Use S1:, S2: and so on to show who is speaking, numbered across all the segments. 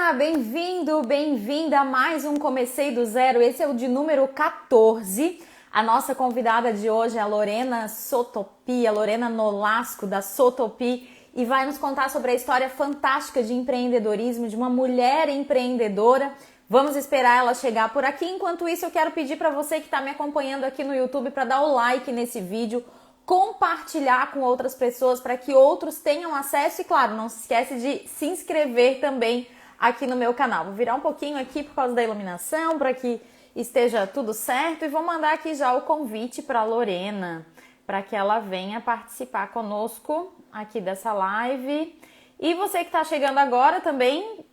S1: Olá, bem-vindo, bem-vinda a mais um Comecei do Zero. Esse é o de número 14. A nossa convidada de hoje é a Lorena Sotopi, a Lorena Nolasco da Sotopi, e vai nos contar sobre a história fantástica de empreendedorismo de uma mulher empreendedora. Vamos esperar ela chegar por aqui. Enquanto isso, eu quero pedir para você que está me acompanhando aqui no YouTube para dar o like nesse vídeo, compartilhar com outras pessoas para que outros tenham acesso e, claro, não se esquece de se inscrever também aqui no meu canal. Vou virar um pouquinho aqui por causa da iluminação para que esteja tudo certo e vou mandar aqui já o convite para a Lorena para que ela venha participar conosco aqui dessa live. E você que está chegando agora também,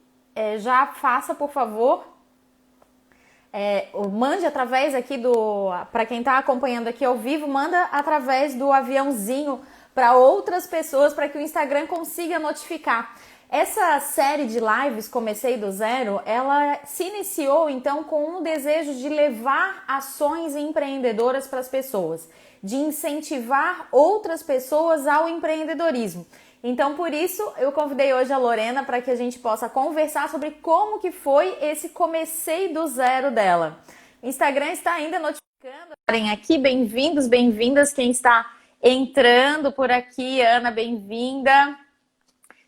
S1: já faça, por favor, mande através aqui para quem está acompanhando aqui ao vivo, manda através do aviãozinho para outras pessoas, para que o Instagram consiga notificar. Essa série de lives, Comecei do Zero, ela se iniciou então com um desejo de levar ações empreendedoras para as pessoas, de incentivar outras pessoas ao empreendedorismo. Então, por isso, eu convidei hoje a Lorena para que a gente possa conversar sobre como que foi esse comecei do zero dela. O Instagram está ainda notificando. Aqui, bem-vindos, bem-vindas. Quem está entrando por aqui, Ana, bem-vinda.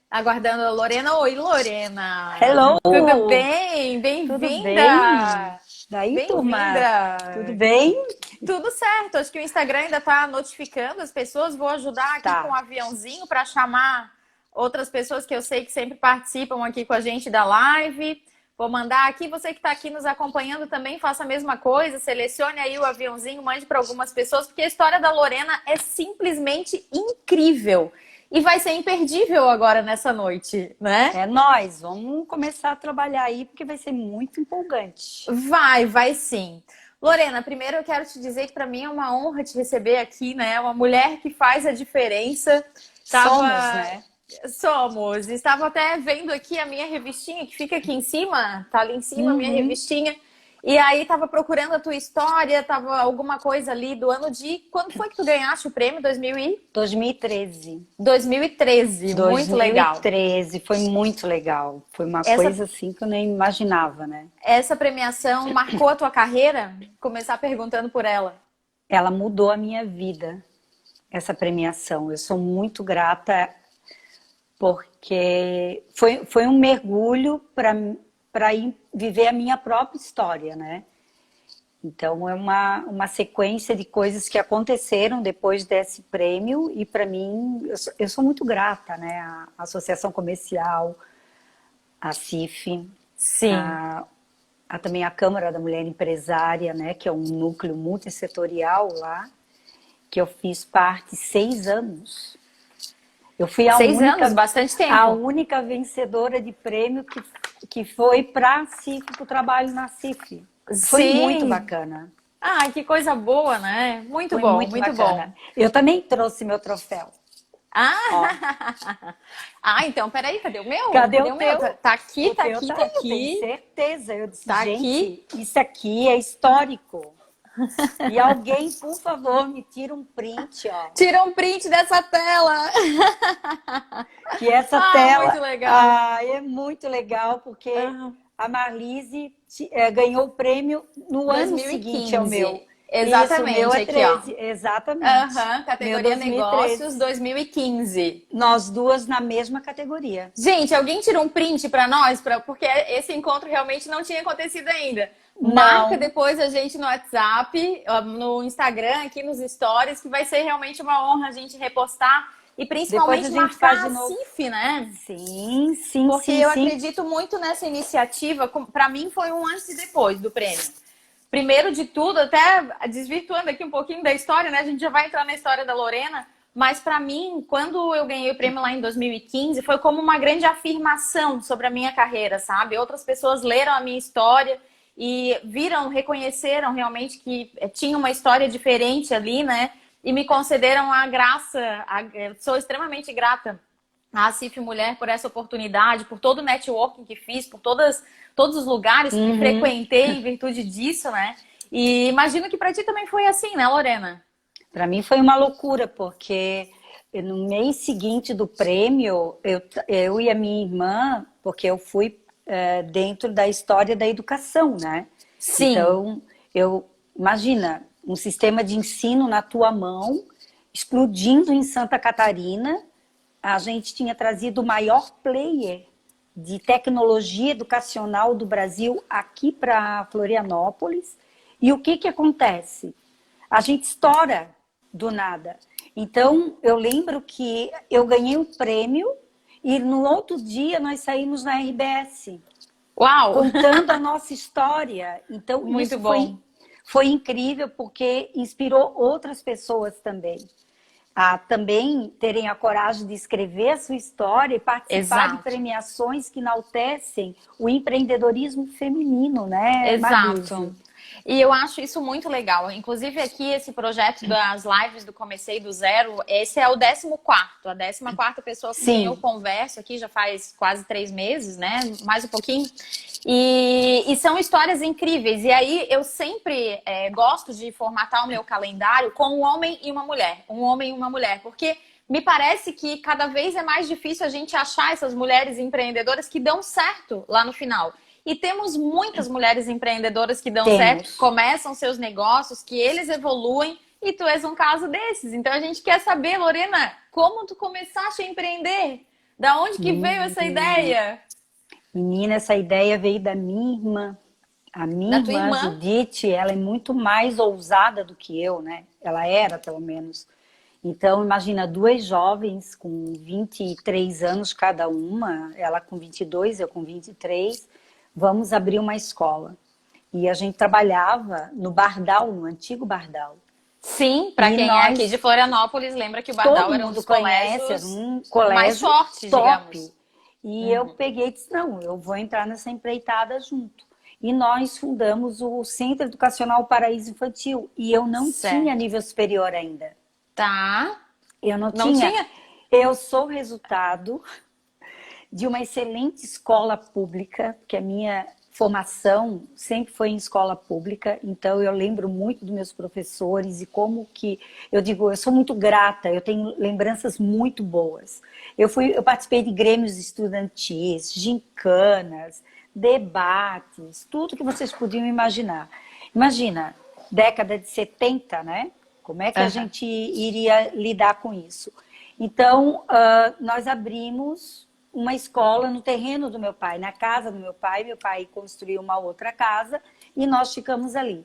S1: Aguardando a Lorena. Oi, Lorena.
S2: Hello.
S1: Tudo bem? Bem-vinda.
S2: Daí, turma? Tudo bem?
S1: Tudo certo. Acho que o Instagram ainda está notificando as pessoas. Vou ajudar aqui com um aviãozinho para chamar outras pessoas que eu sei que sempre participam aqui com a gente da live. Vou mandar aqui. Você que está aqui nos acompanhando também, faça a mesma coisa. Selecione aí o aviãozinho, mande para algumas pessoas, porque a história da Lorena é simplesmente incrível. E vai ser imperdível agora nessa noite, né?
S2: É nóis, vamos começar a trabalhar aí, porque vai ser muito empolgante.
S1: Vai sim. Lorena, primeiro eu quero te dizer que para mim é uma honra te receber aqui, né? Uma mulher que faz a diferença.
S2: Somos, né?
S1: Somos. Estava até vendo aqui a minha revistinha, que fica aqui em cima, tá ali em cima a minha revistinha. E aí tava procurando a tua história, tava alguma coisa ali do ano de... Quando foi que tu ganhaste o prêmio?
S2: 2013.
S1: 2013, muito legal.
S2: 2013, foi muito legal. Foi uma coisa assim que eu nem imaginava, né?
S1: Essa premiação marcou a tua carreira? Começar perguntando por ela.
S2: Ela mudou a minha vida, essa premiação. Eu sou muito grata porque foi um mergulho para ir viver a minha própria história, né? Então é uma sequência de coisas que aconteceram depois desse prêmio e para mim, eu sou muito grata, né? A Associação Comercial, a CIF,
S1: sim.
S2: Também a Câmara da Mulher Empresária, né? Que é um núcleo multissetorial lá, que eu fiz parte 6 anos. Eu fui
S1: 6 anos, bastante tempo.
S2: A única vencedora de prêmio que foi para a CIF, para o trabalho na CIF. Foi muito bacana.
S1: Ah, que coisa boa, né? Muito bom, muito bom.
S2: Eu também trouxe meu troféu.
S1: Então, peraí, cadê o meu?
S2: Cadê o meu?
S1: Tá aqui, tá
S2: aqui.
S1: Eu
S2: tenho certeza. Eu disse,
S1: tá
S2: gente, isso aqui é histórico. E alguém, por favor, me tira um print, ó.
S1: Tira um print dessa tela.
S2: Que essa tela...
S1: muito legal.
S2: É muito legal, porque a Marlise ganhou o prêmio no ano seguinte ao meu.
S1: Exatamente,
S2: isso, o meu é
S1: 13.
S2: Exatamente.
S1: Categoria Negócios 2015.
S2: Nós duas na mesma categoria.
S1: Gente, alguém tira um print para nós, porque esse encontro realmente não tinha acontecido ainda. Marca depois a gente no WhatsApp, no Instagram, aqui nos stories, que vai ser realmente uma honra a gente repostar e principalmente marcar a CIF, né?
S2: Sim.
S1: Porque eu acredito muito nessa iniciativa. Para mim foi um antes e depois do prêmio. Primeiro de tudo, até desvirtuando aqui um pouquinho da história, né? A gente já vai entrar na história da Lorena, mas para mim, quando eu ganhei o prêmio lá em 2015, foi como uma grande afirmação sobre a minha carreira, sabe? Outras pessoas leram a minha história e reconheceram realmente que tinha uma história diferente ali, né? E me concederam a graça, sou extremamente grata à CIF Mulher por essa oportunidade, por todo o networking que fiz, por todos os lugares que frequentei em virtude disso, né? E imagino que para ti também foi assim, né, Lorena?
S2: Para mim foi uma loucura, porque no mês seguinte do prêmio, eu e a minha irmã, porque eu fui dentro da história da educação, né?
S1: Sim.
S2: Então, imagina, um sistema de ensino na tua mão, explodindo em Santa Catarina. A gente tinha trazido o maior player de tecnologia educacional do Brasil aqui para Florianópolis. E o que acontece? A gente estoura do nada. Então, eu lembro que eu ganhei um prêmio e no outro dia nós saímos na RBS.
S1: Uau!
S2: Contando a nossa história. Então,
S1: Muito
S2: isso
S1: bom.
S2: foi incrível porque inspirou outras pessoas também. A também terem a coragem de escrever a sua história e participar de premiações que enaltecem o empreendedorismo feminino, né, Marlise?
S1: Exato. E eu acho isso muito legal. Inclusive aqui esse projeto das lives do Comecei do Zero, esse é o 14º, a 14ª pessoa com quem eu converso aqui, já faz quase 3 meses, né? Mais um pouquinho. E são histórias incríveis. E aí eu sempre gosto de formatar o meu calendário com um homem e uma mulher. Um homem e uma mulher. Porque me parece que cada vez é mais difícil a gente achar essas mulheres empreendedoras que dão certo lá no final. E temos muitas mulheres empreendedoras que dão certo, que começam seus negócios, que eles evoluem, e tu és um caso desses. Então a gente quer saber, Lorena, como tu começaste a empreender? Da onde que veio essa ideia?
S2: Menina, essa ideia veio da minha irmã. A minha irmã, Judite, ela é muito mais ousada do que eu, né? Ela era, pelo menos. Então, imagina, 2 jovens com 23 anos cada uma, ela com 22, eu com 23, vamos abrir uma escola. E a gente trabalhava no Bardal, no antigo Bardal.
S1: Sim, para quem é aqui de Florianópolis, lembra que o Bardal era um dos colégios mais fortes,
S2: top.
S1: Digamos.
S2: E eu peguei e disse, não, eu vou entrar nessa empreitada junto. E nós fundamos o Centro Educacional Paraíso Infantil. E eu não tinha nível superior ainda.
S1: Tá.
S2: Eu não tinha. Eu sou resultado de uma excelente escola pública, porque a minha formação sempre foi em escola pública, então eu lembro muito dos meus professores e como que, eu digo, eu sou muito grata, eu tenho lembranças muito boas. Eu participei de grêmios estudantis, gincanas, debates, tudo que vocês podiam imaginar. Imagina, década de 70, né? Como é que a gente iria lidar com isso? Então, nós abrimos uma escola no terreno do meu pai, na casa do meu pai. Meu pai construiu uma outra casa e nós ficamos ali.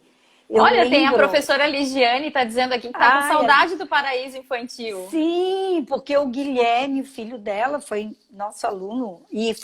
S1: Olha, tem a professora Ligiane, tá dizendo aqui que tá com saudade do paraíso infantil.
S2: Sim, porque o Guilherme, o filho dela, foi nosso aluno. E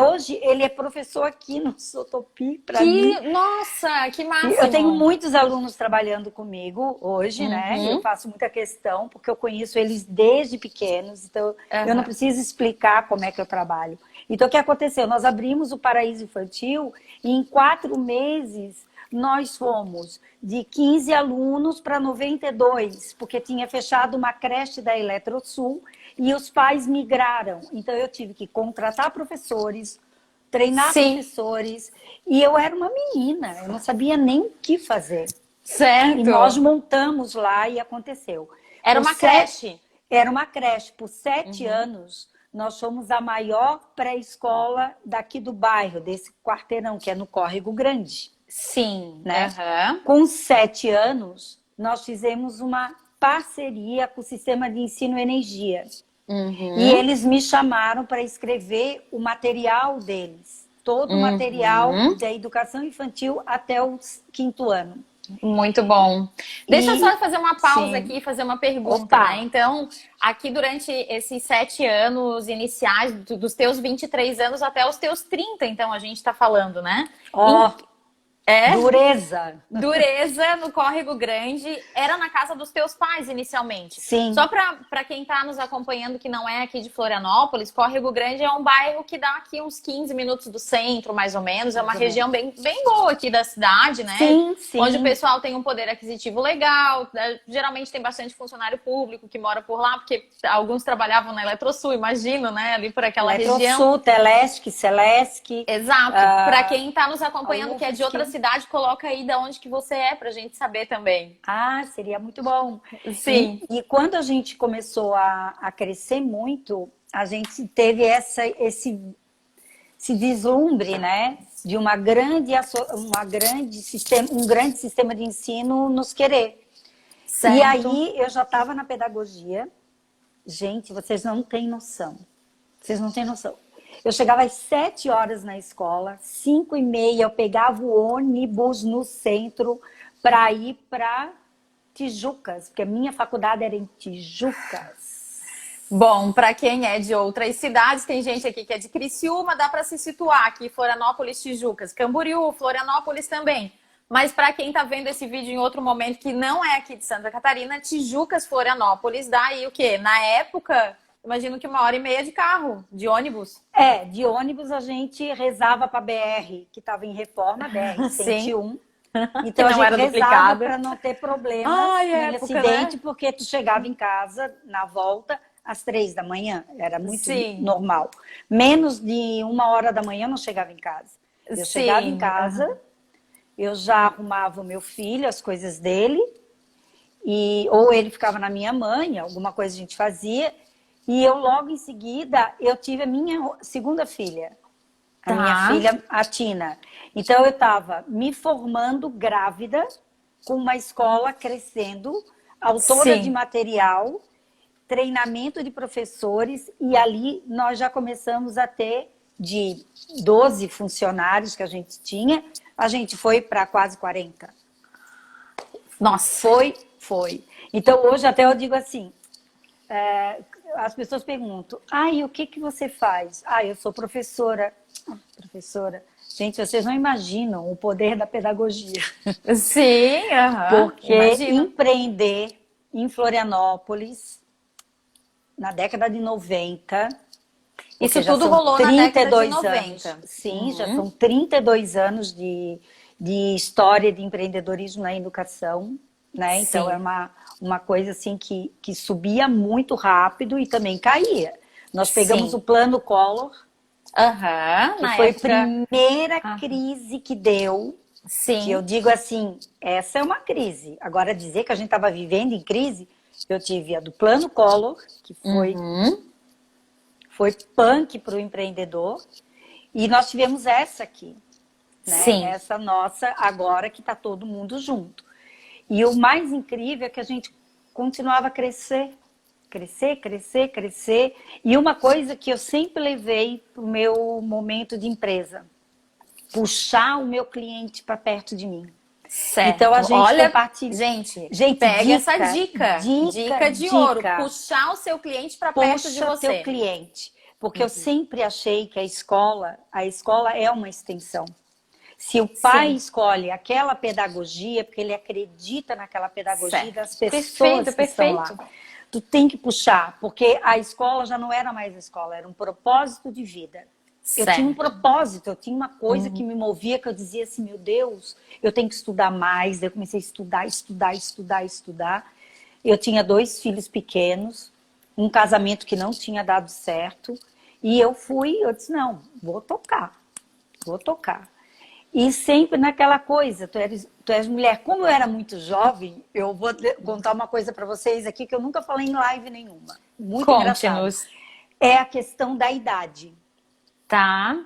S2: hoje ele é professor aqui no Sotopi para mim.
S1: Nossa, que máximo!
S2: Eu tenho muitos alunos trabalhando comigo hoje, né? Eu faço muita questão, porque eu conheço eles desde pequenos. Então, eu não preciso explicar como é que eu trabalho. Então, o que aconteceu? Nós abrimos o Paraíso Infantil e em 4 meses... nós fomos de 15 alunos para 92, porque tinha fechado uma creche da Eletrosul e os pais migraram. Então, eu tive que contratar professores, treinar professores, e eu era uma menina, eu não sabia nem o que fazer.
S1: Certo.
S2: E nós montamos lá e aconteceu.
S1: Era uma creche?
S2: Era uma creche. Por 7 anos, nós fomos a maior pré-escola daqui do bairro, desse quarteirão, que é no Córrego Grande.
S1: Sim,
S2: né? Com 7 anos, nós fizemos uma parceria com o Sistema de Ensino Energia. E eles me chamaram para escrever o material deles. Todo o material da educação infantil até o 5º ano.
S1: Muito bom. Deixa eu só fazer uma pausa aqui e fazer uma pergunta. Né? Então, aqui durante esses 7 anos iniciais, dos teus 23 anos até os teus 30, então a gente está falando, né?
S2: Dureza.
S1: Dureza no Córrego Grande. Era na casa dos teus pais inicialmente.
S2: Sim.
S1: Só para quem está nos acompanhando que não é aqui de Florianópolis, Córrego Grande é um bairro que dá aqui uns 15 minutos do centro, mais ou menos. É uma região bem boa aqui da cidade, né?
S2: Sim, sim.
S1: Onde o pessoal tem um poder aquisitivo legal. Geralmente tem bastante funcionário público que mora por lá, porque alguns trabalhavam na Eletrosul, imagino, né? Ali por aquela região.
S2: Eletrosul, Telesc, Celesc.
S1: Exato. Para quem está nos acompanhando que é de outra cidade, coloca aí de onde que você é pra gente saber também.
S2: Seria muito bom.
S1: Sim.
S2: E quando a gente começou a crescer muito, a gente teve esse se deslumbre, né, de um grande sistema de ensino nos querer.
S1: Certo.
S2: E aí eu já estava na pedagogia. Gente, vocês não têm noção. Vocês não têm noção. Eu chegava às 7 horas na escola, 5h30 eu pegava o ônibus no centro para ir para Tijucas, porque a minha faculdade era em Tijucas.
S1: Bom, para quem é de outras cidades, tem gente aqui que é de Criciúma, dá para se situar aqui, Florianópolis, Tijucas, Camboriú, Florianópolis também. Mas para quem está vendo esse vídeo em outro momento que não é aqui de Santa Catarina, Tijucas, Florianópolis, dá aí o quê? Na época, imagino que 1h30 de carro, de ônibus.
S2: De ônibus a gente rezava para a BR, que estava em reforma, BR-101. Então a gente rezava para não ter problemas nem acidente, né? Porque tu chegava em casa na volta às 3 da manhã, era muito normal. Menos de 1h da manhã eu não chegava em casa. Eu chegava em casa, eu já arrumava o meu filho, as coisas dele, ou ele ficava na minha mãe, alguma coisa a gente fazia, e eu logo em seguida, eu tive a minha segunda filha, a minha filha, a Tina. Então eu estava me formando grávida, com uma escola crescendo, autora de material, treinamento de professores, e ali nós já começamos a ter, de 12 funcionários que a gente tinha, a gente foi para quase 40.
S1: Nossa!
S2: Foi. Então hoje até eu digo assim, as pessoas perguntam, e o que você faz? Eu sou professora. Professora, gente, vocês não imaginam o poder da pedagogia.
S1: Sim,
S2: porque empreender em Florianópolis, na década de 90...
S1: Isso tudo rolou na década de 90.
S2: Anos. Sim, já são 32 anos de história de empreendedorismo na educação, né? Então é uma coisa assim que subia muito rápido e também caía. Nós pegamos o plano Collor, que foi a primeira crise que deu. Que eu digo assim, essa é uma crise. Agora dizer que a gente estava vivendo em crise, eu tive a do plano Collor, que foi punk para o empreendedor, e nós tivemos essa aqui, né? Essa nossa agora que está todo mundo junto. E o mais incrível é que a gente continuava a crescer, e uma coisa que eu sempre levei para o meu momento de empresa, puxar o meu cliente para perto de mim.
S1: Certo.
S2: Então a gente compartilha.
S1: Gente, pega essa dica de ouro. Puxar o seu cliente para perto de você.
S2: Puxa o teu cliente. Porque eu sempre achei que a escola é uma extensão. Se o pai escolhe aquela pedagogia, porque ele acredita naquela pedagogia das pessoas que estão lá. Tu tem que puxar, porque a escola já não era mais a escola, era um propósito de vida. Eu tinha um propósito, eu tinha uma coisa que me movia, que eu dizia assim, meu Deus, eu tenho que estudar mais. Eu comecei a estudar. Eu tinha 2 filhos pequenos, um casamento que não tinha dado certo, e eu disse, não, vou tocar. E sempre naquela coisa, tu és mulher. Como eu era muito jovem, eu vou contar uma coisa para vocês aqui que eu nunca falei em live nenhuma. Muito engraçado. É a questão da idade.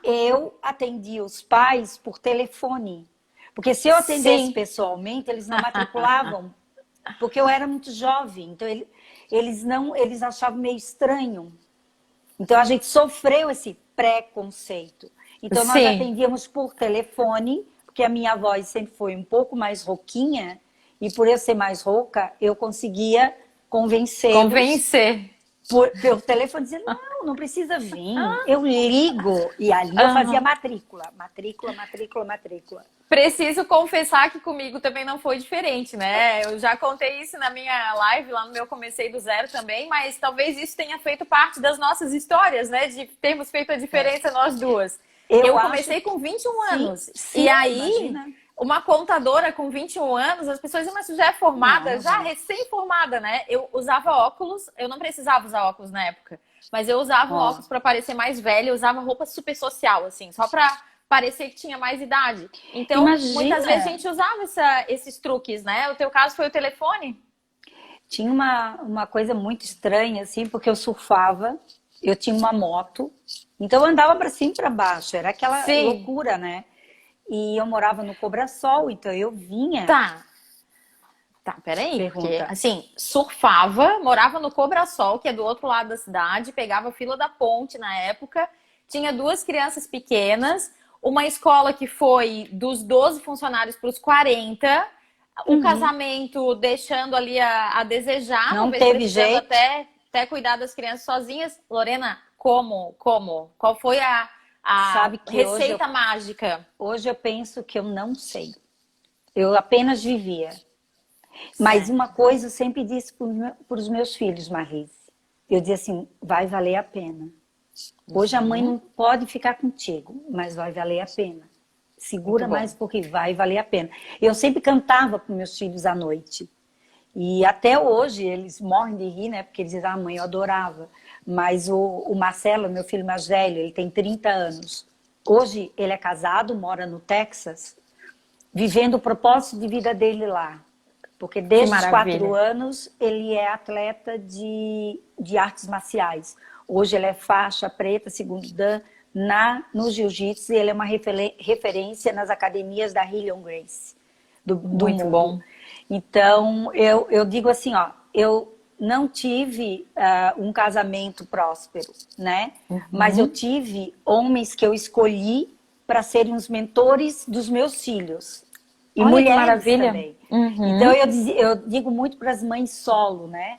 S2: Eu atendia os pais por telefone. Porque se eu atendesse pessoalmente, eles não matriculavam. Porque eu era muito jovem. Então eles achavam meio estranho. Então a gente sofreu esse preconceito. Então nós atendíamos por telefone, porque a minha voz sempre foi um pouco mais rouquinha. E por eu ser mais rouca, eu conseguia convencer. Pelo telefone, dizendo, não precisa vir, eu ligo. E ali eu fazia matrícula.
S1: Preciso confessar que comigo também não foi diferente, né? Eu já contei isso na minha live, lá no meu Comecei do Zero também, mas talvez isso tenha feito parte das nossas histórias, né? De termos feito a diferença nós duas. Eu comecei com 21 anos. E aí... Imagina. Uma contadora com 21 anos, as pessoas, mas já é formada, já recém-formada, né? Eu usava óculos, eu não precisava usar óculos na época, mas eu usava óculos para parecer mais velha, eu usava roupa super social, assim, só para parecer que tinha mais idade. Então, muitas vezes a gente usava esses truques, né? O teu caso foi o telefone?
S2: Tinha uma coisa muito estranha, assim, porque eu surfava, eu tinha uma moto, Então eu andava para cima e para baixo, era aquela
S1: Sim.
S2: loucura, né? E eu morava no Cobrasol, então eu vinha.
S1: Tá, peraí, porque
S2: Pergunta.
S1: assim, surfava, morava no Cobrasol, que é do outro lado da cidade, pegava a fila da ponte na época, tinha duas crianças pequenas, uma escola que foi dos 12 funcionários para os 40, o casamento deixando ali a desejar,
S2: Não
S1: talvez
S2: teve
S1: precisando
S2: jeito.
S1: até cuidar das crianças sozinhas. Lorena, como? Qual foi a
S2: Sabe que
S1: receita mágica?
S2: hoje eu penso que eu não sei. Eu apenas vivia. Mas
S1: Certo.
S2: uma coisa eu sempre disse para os meus filhos, Marise. Eu dizia assim, vai valer a pena. Hoje a mãe não pode ficar contigo, mas vai valer a pena. Segura mais porque vai valer a pena. Eu sempre cantava para meus filhos à noite. E até hoje eles morrem de rir, né? Porque eles dizem, mãe, eu adorava. Mas o Marcelo, meu filho mais velho, ele tem 30 anos. Hoje ele é casado, mora no Texas, vivendo o propósito de vida dele lá. Porque desde os 4 anos ele é atleta de artes marciais. Hoje ele é faixa preta, segundo Dan, no jiu-jitsu, e ele é uma referência nas academias da Hillion Gracie do
S1: Muito
S2: mundo.
S1: bom.
S2: Então, eu digo assim, ó, eu não tive um casamento próspero, né? Mas eu tive homens que eu escolhi para serem os mentores dos meus filhos. E
S1: olha
S2: mulheres
S1: que maravilha.
S2: também. Então, eu digo muito para as mães solo, né?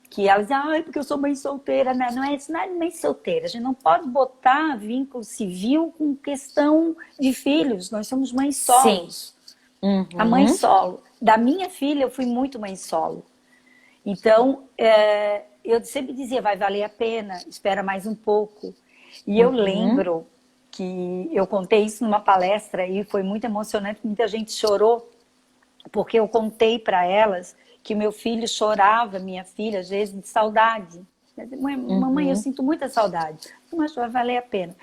S2: Que elas dizem, porque eu sou mãe solteira, né? Não é mãe solteira. A gente não pode botar vínculo civil com questão de filhos. Nós somos mães solos. A mãe solo. Da minha filha, eu fui muito mãe solo. Então, eu sempre dizia, vai valer a pena, espera mais um pouco. E eu lembro que eu contei isso numa palestra e foi muito emocionante, muita gente chorou, porque eu contei para elas que meu filho chorava, minha filha, às vezes, de saudade. Mamãe, eu sinto muita saudade, mas vai valer a pena.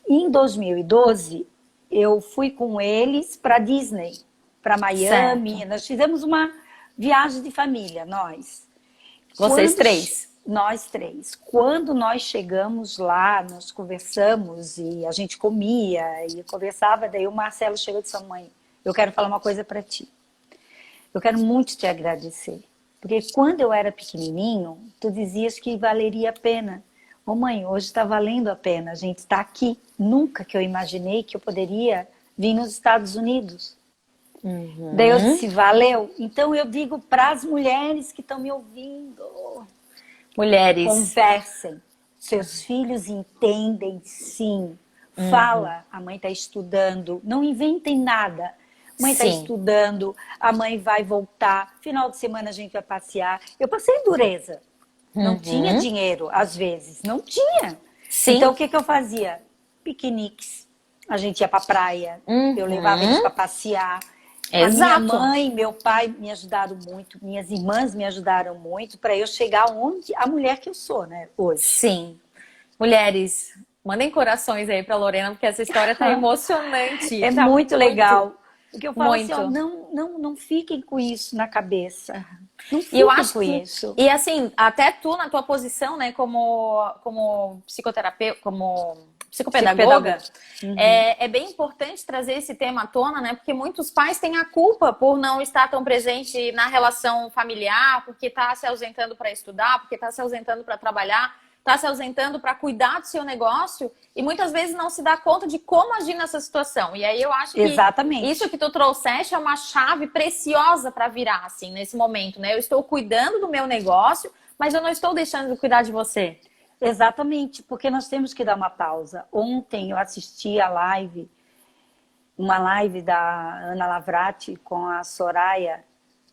S2: E em 2012, eu fui com eles para Disney, para Miami. Certo. Nós fizemos uma viagem de família, nós.
S1: Vocês três?
S2: Nós três. Quando nós chegamos lá, nós conversamos e a gente comia e conversava. Daí o Marcelo chegou e disse, mãe, eu quero falar uma coisa para ti. Eu quero muito te agradecer. Porque quando eu era pequenininho, tu dizias que valeria a pena. Mãe, hoje está valendo a pena. A gente está aqui. Nunca que eu imaginei que eu poderia vir nos Estados Unidos. Daí eu disse, valeu. Então eu digo para as mulheres que estão me ouvindo.
S1: Mulheres.
S2: Conversem. Seus filhos entendem, sim. Fala, a mãe está estudando. Não inventem nada. Mãe está estudando, a mãe vai voltar, final de semana a gente vai passear. Eu passei dureza. Não tinha dinheiro, às vezes. Não tinha.
S1: Sim.
S2: Então, o que eu fazia? Piqueniques. A gente ia para a praia. Eu levava eles para passear.
S1: Exato.
S2: A minha mãe e meu pai me ajudaram muito. Minhas irmãs me ajudaram muito para eu chegar onde a mulher que eu sou, né? Hoje.
S1: Sim. Mulheres, mandem corações aí para Lorena, porque essa história tá emocionante.
S2: É
S1: tá
S2: muito legal. Porque eu falo
S1: muito.
S2: assim, ó, não fiquem com isso na cabeça. Não fiquem
S1: eu acho
S2: com
S1: que,
S2: isso.
S1: E assim, até tu, na tua posição, né, como psicoterapeuta, como psicopedagoga, é bem importante trazer esse tema à tona, né? Porque muitos pais têm a culpa por não estar tão presente na relação familiar, porque está se ausentando para estudar, porque está se ausentando para trabalhar, está se ausentando para cuidar do seu negócio e muitas vezes não se dá conta de como agir nessa situação. E aí eu acho que isso que tu trouxeste é uma chave preciosa para virar, assim, nesse momento, né? Eu estou cuidando do meu negócio, mas eu não estou deixando de cuidar de você.
S2: Exatamente, porque nós temos que dar uma pausa. Ontem eu assisti uma live da Ana Lavrati com a Soraya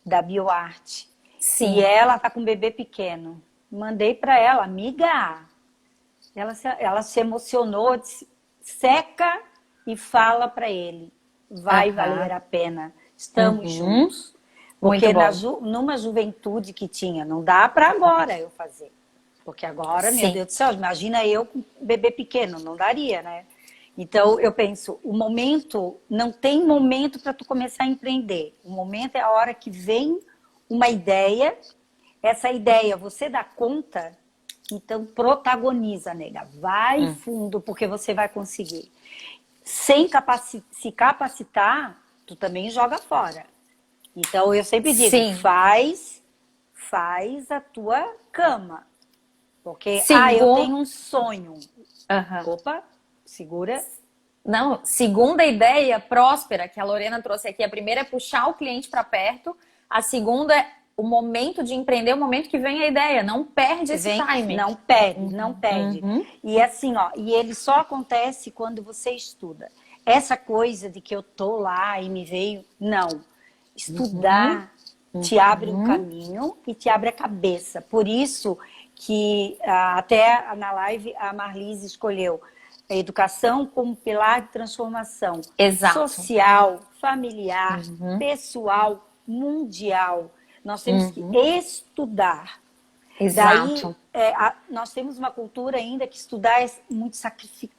S2: da BioArt.
S1: Sim.
S2: E ela tá com um bebê pequeno. Mandei para ela, amiga. Ela se emocionou, disse, seca e fala para ele. Vai valer a pena. Estamos juntos. Porque numa juventude que tinha, não dá para agora eu fazer. Porque agora, meu Deus do céu, imagina eu com um bebê pequeno, não daria, né? Então, eu penso, não tem momento para tu começar a empreender. O momento é a hora que vem uma ideia, essa ideia você dá conta, Então, protagoniza, nega. Vai fundo, porque você vai conseguir. Sem se capacitar, tu também joga fora. Então, eu sempre digo,
S1: Sim.
S2: faz a tua cama. Porque, eu tenho um sonho. Opa, segura.
S1: Não, segunda ideia próspera que a Lorena trouxe aqui. A primeira é puxar o cliente para perto. A segunda é o momento de empreender, o momento que vem a ideia. Não perde esse time.
S2: Não perde. E assim, ó, e ele só acontece quando você estuda. Essa coisa de que eu tô lá e me veio, não. Estudar te abre o caminho e te abre a cabeça. Por isso que até na live a Marlise escolheu a educação como pilar de transformação.
S1: Exato.
S2: Social, familiar, pessoal, mundial. Nós temos que estudar.
S1: Exato.
S2: Daí, nós temos uma cultura ainda que estudar é muito sacrifício.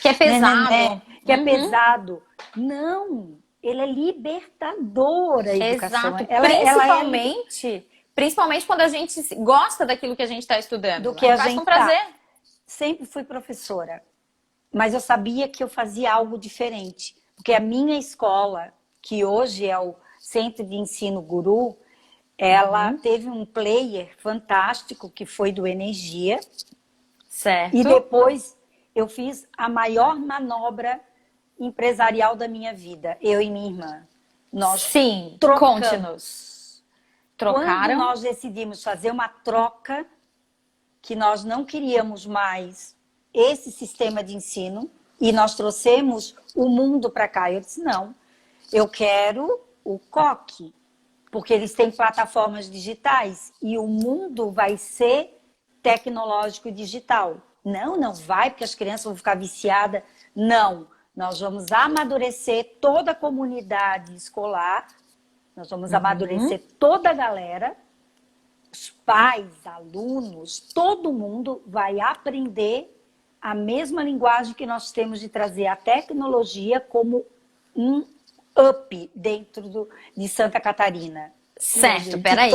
S1: Que é pesado.
S2: Que é pesado. Não, ele é libertador, a educação.
S1: Exato. Principalmente quando a gente gosta daquilo que a gente está estudando.
S2: Do que a
S1: faz
S2: gente
S1: com prazer.
S2: Sempre fui professora, mas eu sabia que eu fazia algo diferente. Porque a minha escola, que hoje é o Centro de Ensino Guru, ela teve um player fantástico que foi do Energia.
S1: Certo.
S2: E depois eu fiz a maior manobra empresarial da minha vida, eu e minha irmã. Nós
S1: Conte-nos. Trocaram?
S2: Quando nós decidimos fazer uma troca, que nós não queríamos mais esse sistema de ensino, e nós trouxemos o mundo para cá. Eu disse, não, eu quero o COC, porque eles têm plataformas digitais, e o mundo vai ser tecnológico e digital. Não vai, porque as crianças vão ficar viciadas. Não, nós vamos amadurecer toda a comunidade escolar, nós vamos amadurecer toda a galera, os pais, alunos, todo mundo vai aprender a mesma linguagem que nós temos de trazer a tecnologia como um up dentro de Santa Catarina.
S1: Certo, peraí.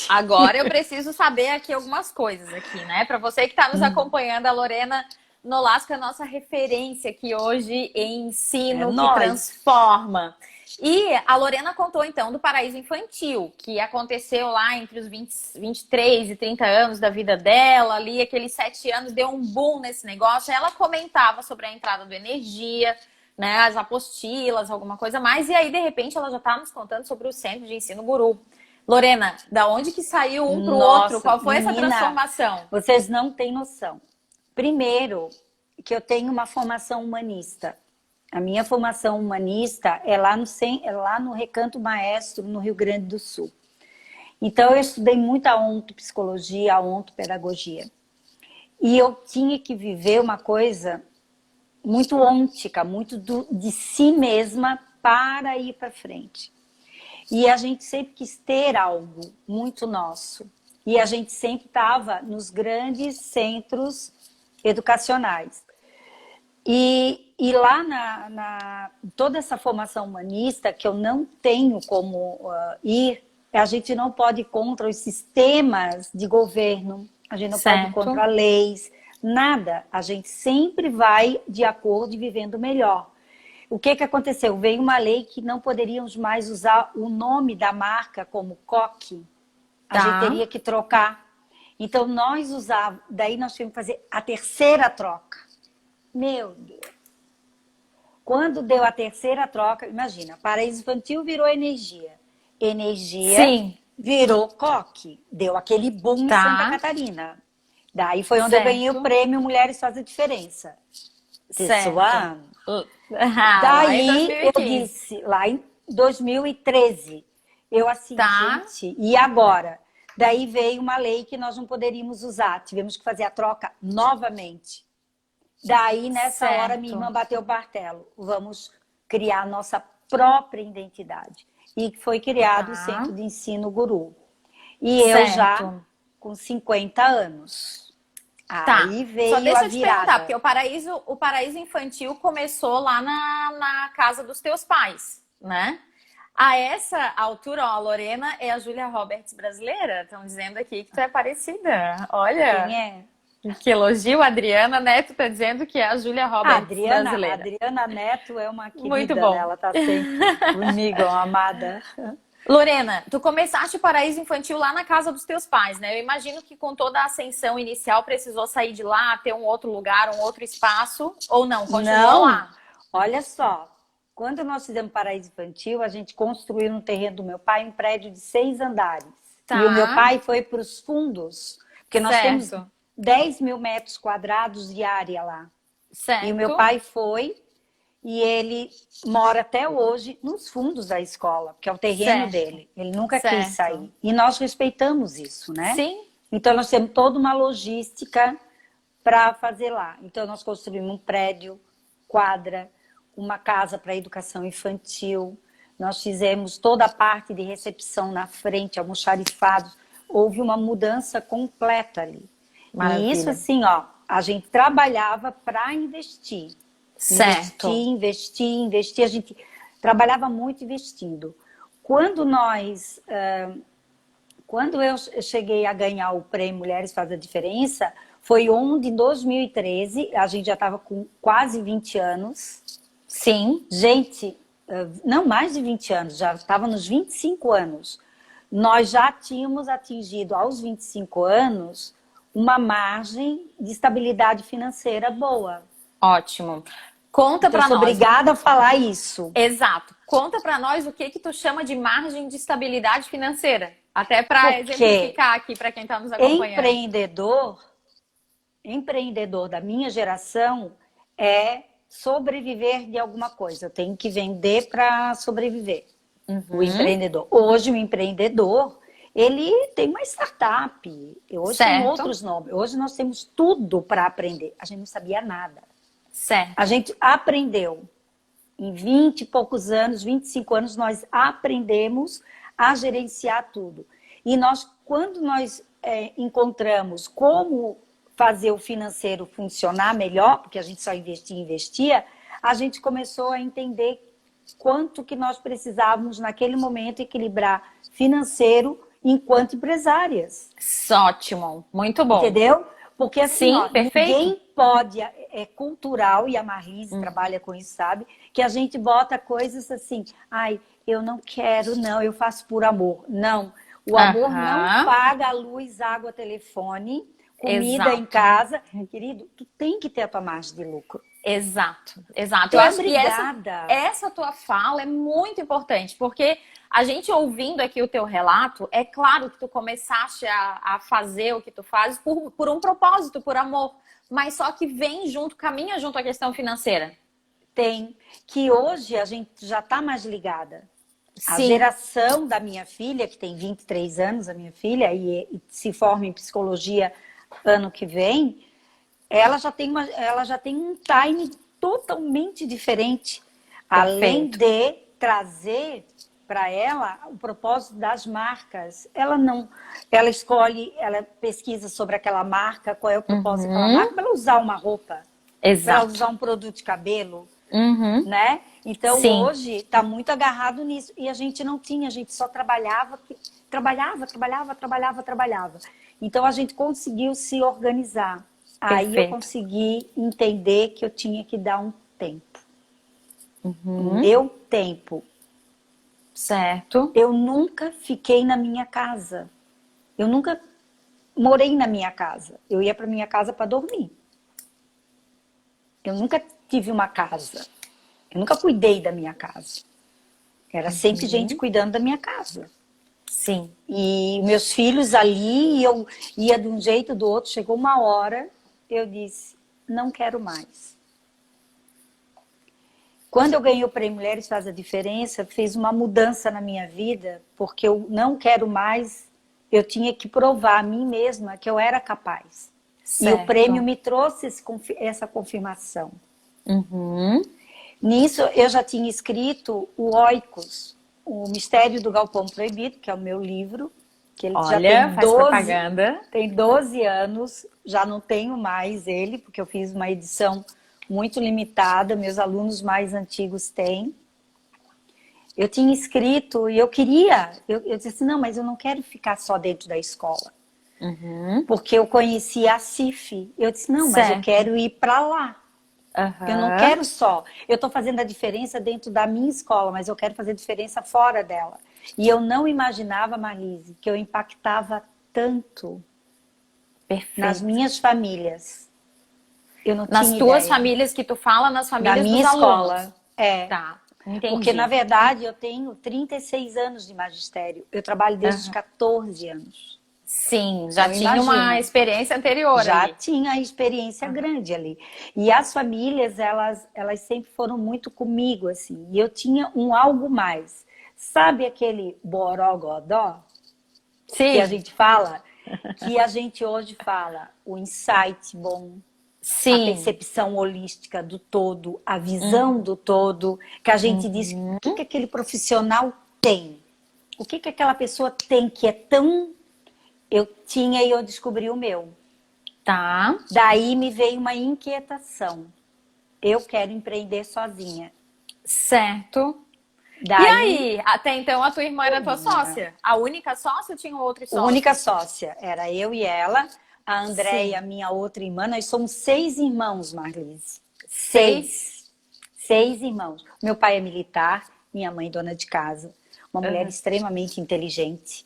S1: Agora eu preciso saber aqui algumas coisas aqui, né? Para você que está nos acompanhando, a Lorena Nolasco é a nossa referência aqui hoje em ensino que transforma. E a Lorena contou, então, do Paraíso Infantil, que aconteceu lá entre os 23 e 30 anos da vida dela, ali, aqueles 7 anos, deu um boom nesse negócio. Ela comentava sobre a entrada do Energia, né, as apostilas, alguma coisa mais, e aí, de repente, ela já está nos contando sobre o Centro de Ensino Guru. Lorena, da onde que saiu um para o outro? Qual foi essa transformação?
S2: Vocês não têm noção. Primeiro, que eu tenho uma formação humanista. A minha formação humanista é lá no Recanto Maestro, no Rio Grande do Sul. Então, eu estudei muito a ontopsicologia, a ontopedagogia. E eu tinha que viver uma coisa muito ôntica, muito de si mesma para ir para frente. E a gente sempre quis ter algo muito nosso. E a gente sempre estava nos grandes centros educacionais. E lá toda essa formação humanista, que eu não tenho como ir, a gente não pode ir contra os sistemas de governo, a gente não pode ir contra leis, nada. A gente sempre vai de acordo e vivendo melhor. O que aconteceu? Veio uma lei que não poderíamos mais usar o nome da marca como COC. A gente teria que trocar. Então, nós usávamos, daí nós tínhamos que fazer a terceira troca. Meu Deus. Quando deu a terceira troca, imagina, Paraíso Infantil virou Energia. Energia virou COC. Deu aquele boom em Santa Catarina. Daí foi onde eu ganhei o prêmio Mulheres Faz a Diferença. Daí eu disse, lá em 2013, eu assim, gente, e agora? Daí veio uma lei que nós não poderíamos usar, tivemos que fazer a troca novamente. Daí, nessa hora, minha irmã bateu o martelo. Vamos criar a nossa própria identidade. E foi criado o Centro de Ensino Guru. E eu já com 50 anos. Aí veio
S1: Só deixa
S2: a
S1: eu te
S2: virada.
S1: perguntar, porque o paraíso Infantil começou lá na casa dos teus pais, né? A essa altura, ó, a Lorena é a Julia Roberts brasileira. Estão dizendo aqui que tu é parecida. Olha,
S2: Quem é?
S1: que elogio. A Adriana Neto tá dizendo que é a Julia
S2: A
S1: Roberts
S2: Adriana, a
S1: brasileira.
S2: Adriana Neto é uma
S1: Muito
S2: querida, né?
S1: bom.
S2: Ela tá sempre comigo, uma amada.
S1: Lorena, tu começaste o Paraíso Infantil lá na casa dos teus pais, né? Eu imagino que com toda a ascensão inicial precisou sair de lá, ter um outro lugar, um outro espaço, ou não? Continua
S2: Não,
S1: lá.
S2: olha só. Quando nós fizemos Paraíso Infantil, a gente construiu no terreno do meu pai um prédio de 6 andares. E o meu
S1: Tá,
S2: pai foi para os fundos, porque nós temos
S1: certo,
S2: 10 mil metros quadrados de área lá. E o meu
S1: certo,
S2: pai foi, e ele mora até hoje nos fundos da escola, que é o terreno
S1: certo,
S2: dele. Ele nunca quis
S1: certo.
S2: sair. E nós respeitamos isso, né?
S1: Sim,
S2: Então nós temos toda uma logística para fazer lá. Então nós construímos um prédio, quadra, uma casa para educação infantil. Nós fizemos toda a parte de recepção na frente, almoxarifados. Houve uma mudança completa ali. E isso
S1: maravilha.
S2: assim, ó, a gente trabalhava para investir. Investir,
S1: Certo.
S2: investir, investir. A gente trabalhava muito investindo. Quando nós, quando eu cheguei a ganhar o Prêmio Mulheres Faz a Diferença, foi onde, em 2013, a gente já estava com quase 20 anos.
S1: Sim,
S2: Gente, não mais de 20 anos, já estava nos 25 anos. Nós já tínhamos atingido aos 25 anos uma margem de estabilidade financeira boa.
S1: ótimo. Conta
S2: Então, eu
S1: pra
S2: sou
S1: nós.
S2: obrigada a falar isso.
S1: Exato. Conta pra nós o que que tu chama de margem de estabilidade financeira. Até para
S2: Porque
S1: exemplificar aqui para quem está nos acompanhando.
S2: empreendedor, empreendedor da minha geração é sobreviver de alguma coisa. Eu tenho que vender para sobreviver. O
S1: Uhum.
S2: empreendedor. Hoje, o empreendedor, ele tem uma startup. Hoje tem
S1: Certo,
S2: outros nomes. Hoje nós temos tudo para aprender. A gente não sabia nada. A
S1: certo.
S2: gente aprendeu. Em 20 e poucos anos, 25 anos, nós aprendemos a gerenciar tudo. E nós, quando nós encontramos como fazer o financeiro funcionar melhor, porque a gente só investia e investia, a gente começou a entender quanto que nós precisávamos, naquele momento, equilibrar financeiro enquanto empresárias.
S1: Ótimo, muito bom.
S2: Entendeu? Porque assim,
S1: Sim,
S2: ó,
S1: perfeito.
S2: ninguém pode, é cultural, e a Marlise trabalha com isso, sabe? Que a gente bota coisas assim, ai, eu não quero, não, eu faço por amor. Não, o amor não
S1: Aham,
S2: paga luz, água, telefone, comida em
S1: exato.
S2: casa. Querido, tu tem que ter a tua margem de lucro.
S1: Exato, exato.
S2: Tu
S1: Eu
S2: é
S1: acho que
S2: obrigada.
S1: essa tua fala é muito importante, porque a gente ouvindo aqui o teu relato, é claro que tu começaste a fazer o que tu fazes por um propósito, por amor, mas só que vem junto, caminha junto à questão financeira.
S2: Tem. Que hoje a gente já está mais ligada. A
S1: Sim.
S2: geração da minha filha, que tem 23 anos, a minha filha, e se forma em psicologia ano que vem, ela já tem um time totalmente diferente. Além
S1: Perfeito.
S2: de trazer para ela o propósito das marcas. Ela não, ela escolhe, ela pesquisa sobre aquela marca, qual é o propósito daquela marca,
S1: Uhum.
S2: para ela usar uma roupa, para ela
S1: Exato.
S2: usar um produto de cabelo,
S1: Uhum.
S2: né? Então
S1: Sim,
S2: hoje está muito agarrado nisso. E a gente não tinha, a gente só trabalhava, trabalhava. Então a gente conseguiu se organizar. Aí eu
S1: perfeito.
S2: consegui entender que eu tinha que dar um tempo. O
S1: Uhum.
S2: meu tempo.
S1: Certo.
S2: Eu nunca fiquei na minha casa. Eu nunca morei na minha casa. Eu ia para minha casa para dormir. Eu nunca tive uma casa. Eu nunca cuidei da minha casa. Era sempre gente
S1: Uhum.
S2: cuidando da minha casa.
S1: Sim.
S2: E meus filhos ali, eu ia de um jeito ou do outro. Chegou uma hora, eu disse, não quero mais. Quando eu ganhei o Prêmio Mulheres Faz a Diferença, fez uma mudança na minha vida, porque eu não quero mais, eu tinha que provar a mim mesma que eu era capaz. E o prêmio
S1: Certo.
S2: me trouxe essa confirmação.
S1: Uhum.
S2: Nisso, eu já tinha escrito o Oikos, o Mistério do Galpão Proibido, que é o meu livro, que ele já
S1: Olha, faz propaganda.
S2: tem 12 anos, já não tenho mais ele, porque eu fiz uma edição muito limitada, meus alunos mais antigos têm. Eu tinha escrito e eu queria, eu disse assim, não, mas eu não quero ficar só dentro da escola. Porque eu conhecia a CIF. Eu disse, não, mas eu
S1: Certo.
S2: quero ir para lá. Eu não
S1: Aham.
S2: quero só. Eu estou fazendo a diferença dentro da minha escola, mas eu quero fazer diferença fora dela. E eu não imaginava, Marlise, que eu impactava tanto nas
S1: Perfeito.
S2: minhas famílias. Eu não
S1: Nas
S2: tinha
S1: tuas
S2: ideia.
S1: famílias que tu fala, nas
S2: Na
S1: famílias
S2: minha
S1: dos alunos.
S2: escola, é.
S1: Tá,
S2: Porque, na
S1: entendi.
S2: verdade, eu tenho 36 anos de magistério. Eu trabalho desde os 14 anos.
S1: Sim, já
S2: Então,
S1: tinha uma
S2: imagina.
S1: experiência anterior
S2: Já
S1: ali.
S2: tinha a experiência grande ali. E as famílias, elas sempre foram muito comigo, assim. E eu tinha um algo mais. Sabe aquele borogodó que a
S1: Sim,
S2: gente fala? Que a gente hoje fala, o insight bom, a
S1: sim.
S2: percepção holística do todo, a visão do todo, que a gente diz o que que aquele profissional tem. O que que aquela pessoa tem que é tão... Eu tinha e eu descobri o meu.
S1: Tá,
S2: Daí me veio uma inquietação. Eu quero empreender sozinha.
S1: certo. E
S2: Daí,
S1: aí, até então a tua irmã era tua sócia? A única sócia ou tinham outros
S2: única
S1: sócios?
S2: sócia, era eu e ela, a Andréia,
S1: Sim.
S2: minha outra irmã, nós somos 6 irmãos, Marlise.
S1: Seis?
S2: 6. 6 irmãos. Meu pai é militar, minha mãe dona de casa, uma mulher
S1: Aham.
S2: extremamente inteligente.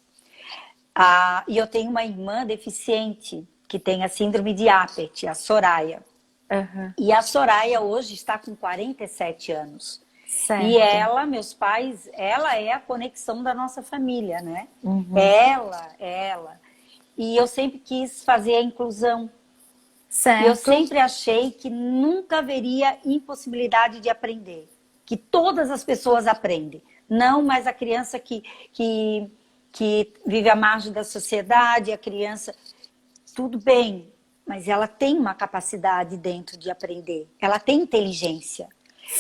S2: E eu tenho uma irmã deficiente, que tem a síndrome de Apert, a Soraya.
S1: Aham.
S2: E a Soraya hoje está com 47 anos. E
S1: Certo.
S2: ela, meus pais, ela é a conexão da nossa família, né?
S1: Uhum.
S2: Ela. E eu sempre quis fazer a inclusão. E eu
S1: Certo.
S2: sempre achei que nunca haveria impossibilidade de aprender. Que todas as pessoas aprendem. Não mais a criança que vive à margem da sociedade, a criança... Tudo bem, mas ela tem uma capacidade dentro de aprender. Ela tem inteligência.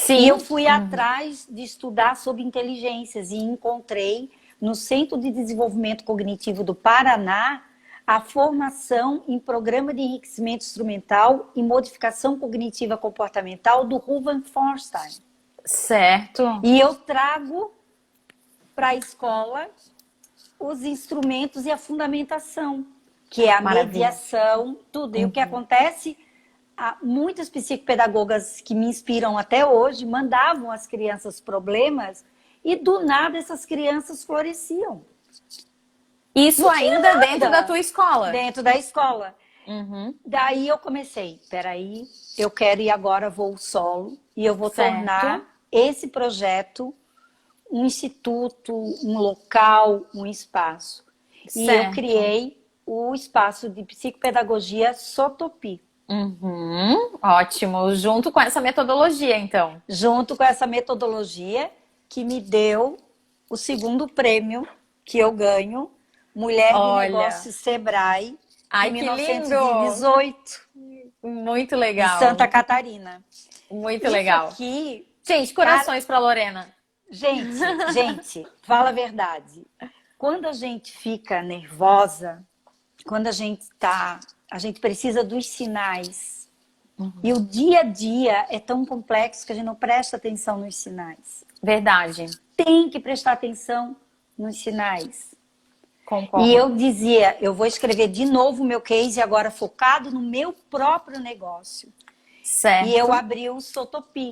S2: E eu
S1: Sim.
S2: fui atrás de estudar sobre inteligências e encontrei no Centro de Desenvolvimento Cognitivo do Paraná a formação em Programa de Enriquecimento Instrumental e Modificação Cognitiva Comportamental do Ruven Forstein.
S1: Certo.
S2: E eu trago para a escola os instrumentos e a fundamentação, que é a
S1: Maravilha.
S2: mediação, tudo. E o que acontece... Muitas psicopedagogas que me inspiram até hoje mandavam às crianças problemas e do nada essas crianças floresciam.
S1: Isso
S2: Não tinha
S1: ainda dentro da
S2: nada
S1: tua escola?
S2: dentro da escola.
S1: Uhum.
S2: Daí eu comecei, peraí, eu quero ir agora voo solo e eu vou
S1: Certo.
S2: tornar esse projeto um instituto, um local, um espaço. E eu
S1: Certo.
S2: criei o espaço de psicopedagogia Sotopi.
S1: Uhum. Ótimo. Junto com essa metodologia, então.
S2: Junto com essa metodologia que me deu o segundo prêmio que eu ganho, Mulher de
S1: Olha.
S2: Negócios Sebrae, em
S1: Ai, que lindo!
S2: 1918,
S1: Muito
S2: de Santa
S1: legal.
S2: Catarina.
S1: Muito
S2: Isso
S1: legal.
S2: aqui,
S1: Gente,
S2: cara,
S1: corações para Lorena.
S2: gente, fala a verdade. Quando a gente fica nervosa, quando a gente precisa dos sinais. E o dia a dia é tão complexo que a gente não presta atenção nos sinais.
S1: Verdade.
S2: Tem que prestar atenção nos sinais. E
S1: Concordo.
S2: eu dizia, eu vou escrever de novo o meu case agora focado no meu próprio negócio. E eu
S1: Certo.
S2: abri o Sotopi.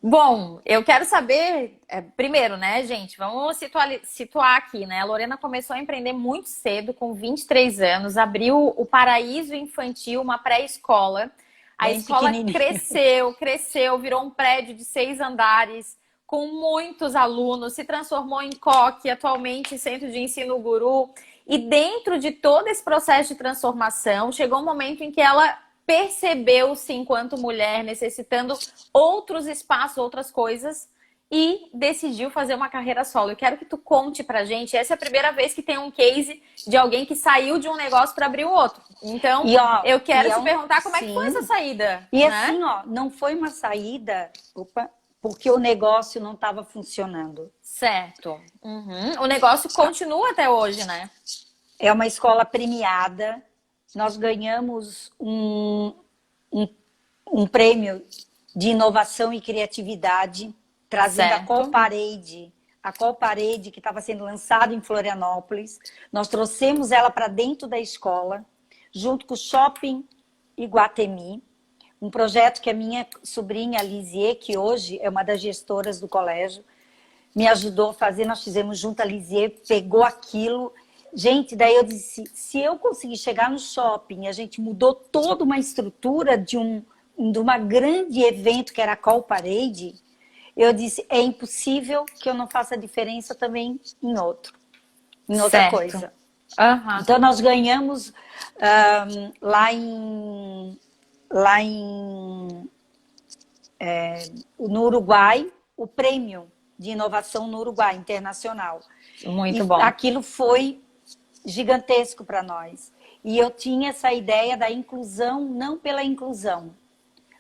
S1: Bom, eu quero saber, primeiro, né, gente, vamos situar aqui, né? A Lorena começou a empreender muito cedo, com 23 anos, abriu o Paraíso Infantil, uma pré-escola. A
S2: Bem
S1: escola
S2: pequenininho.
S1: cresceu, virou um prédio de 6 andares, com muitos alunos, se transformou em COC, atualmente Centro de Ensino Guru. E dentro de todo esse processo de transformação, chegou um momento em que ela percebeu-se enquanto mulher necessitando outros espaços, outras coisas e decidiu fazer uma carreira solo. Eu quero que tu conte pra gente, essa é a primeira vez que tem um case de alguém que saiu de um negócio para abrir o outro. Então, eu quero te perguntar como é que foi essa
S2: Sim.
S1: saída,
S2: E
S1: né?
S2: assim, ó, não foi uma saída, porque o negócio não estava funcionando.
S1: Certo. Uhum. O negócio continua até hoje, né?
S2: É uma escola premiada. Nós ganhamos um prêmio de inovação e criatividade trazendo
S1: Certo.
S2: a Call Parade que estava sendo lançada em Florianópolis. Nós trouxemos ela para dentro da escola, junto com o Shopping Iguatemi, um projeto que a minha sobrinha Lisier, que hoje é uma das gestoras do colégio, me ajudou a fazer. Nós fizemos junto, a Lisier pegou aquilo. Gente, daí eu disse, se eu conseguir chegar no shopping, a gente mudou toda uma estrutura de uma grande evento que era a Call Parade, eu disse, é impossível que eu não faça diferença também em outra
S1: Certo.
S2: coisa.
S1: Aham.
S2: Então, nós ganhamos no Uruguai, o prêmio de inovação no Uruguai, internacional.
S1: Muito
S2: E
S1: bom.
S2: aquilo foi gigantesco para nós. E eu tinha essa ideia da inclusão, não pela inclusão,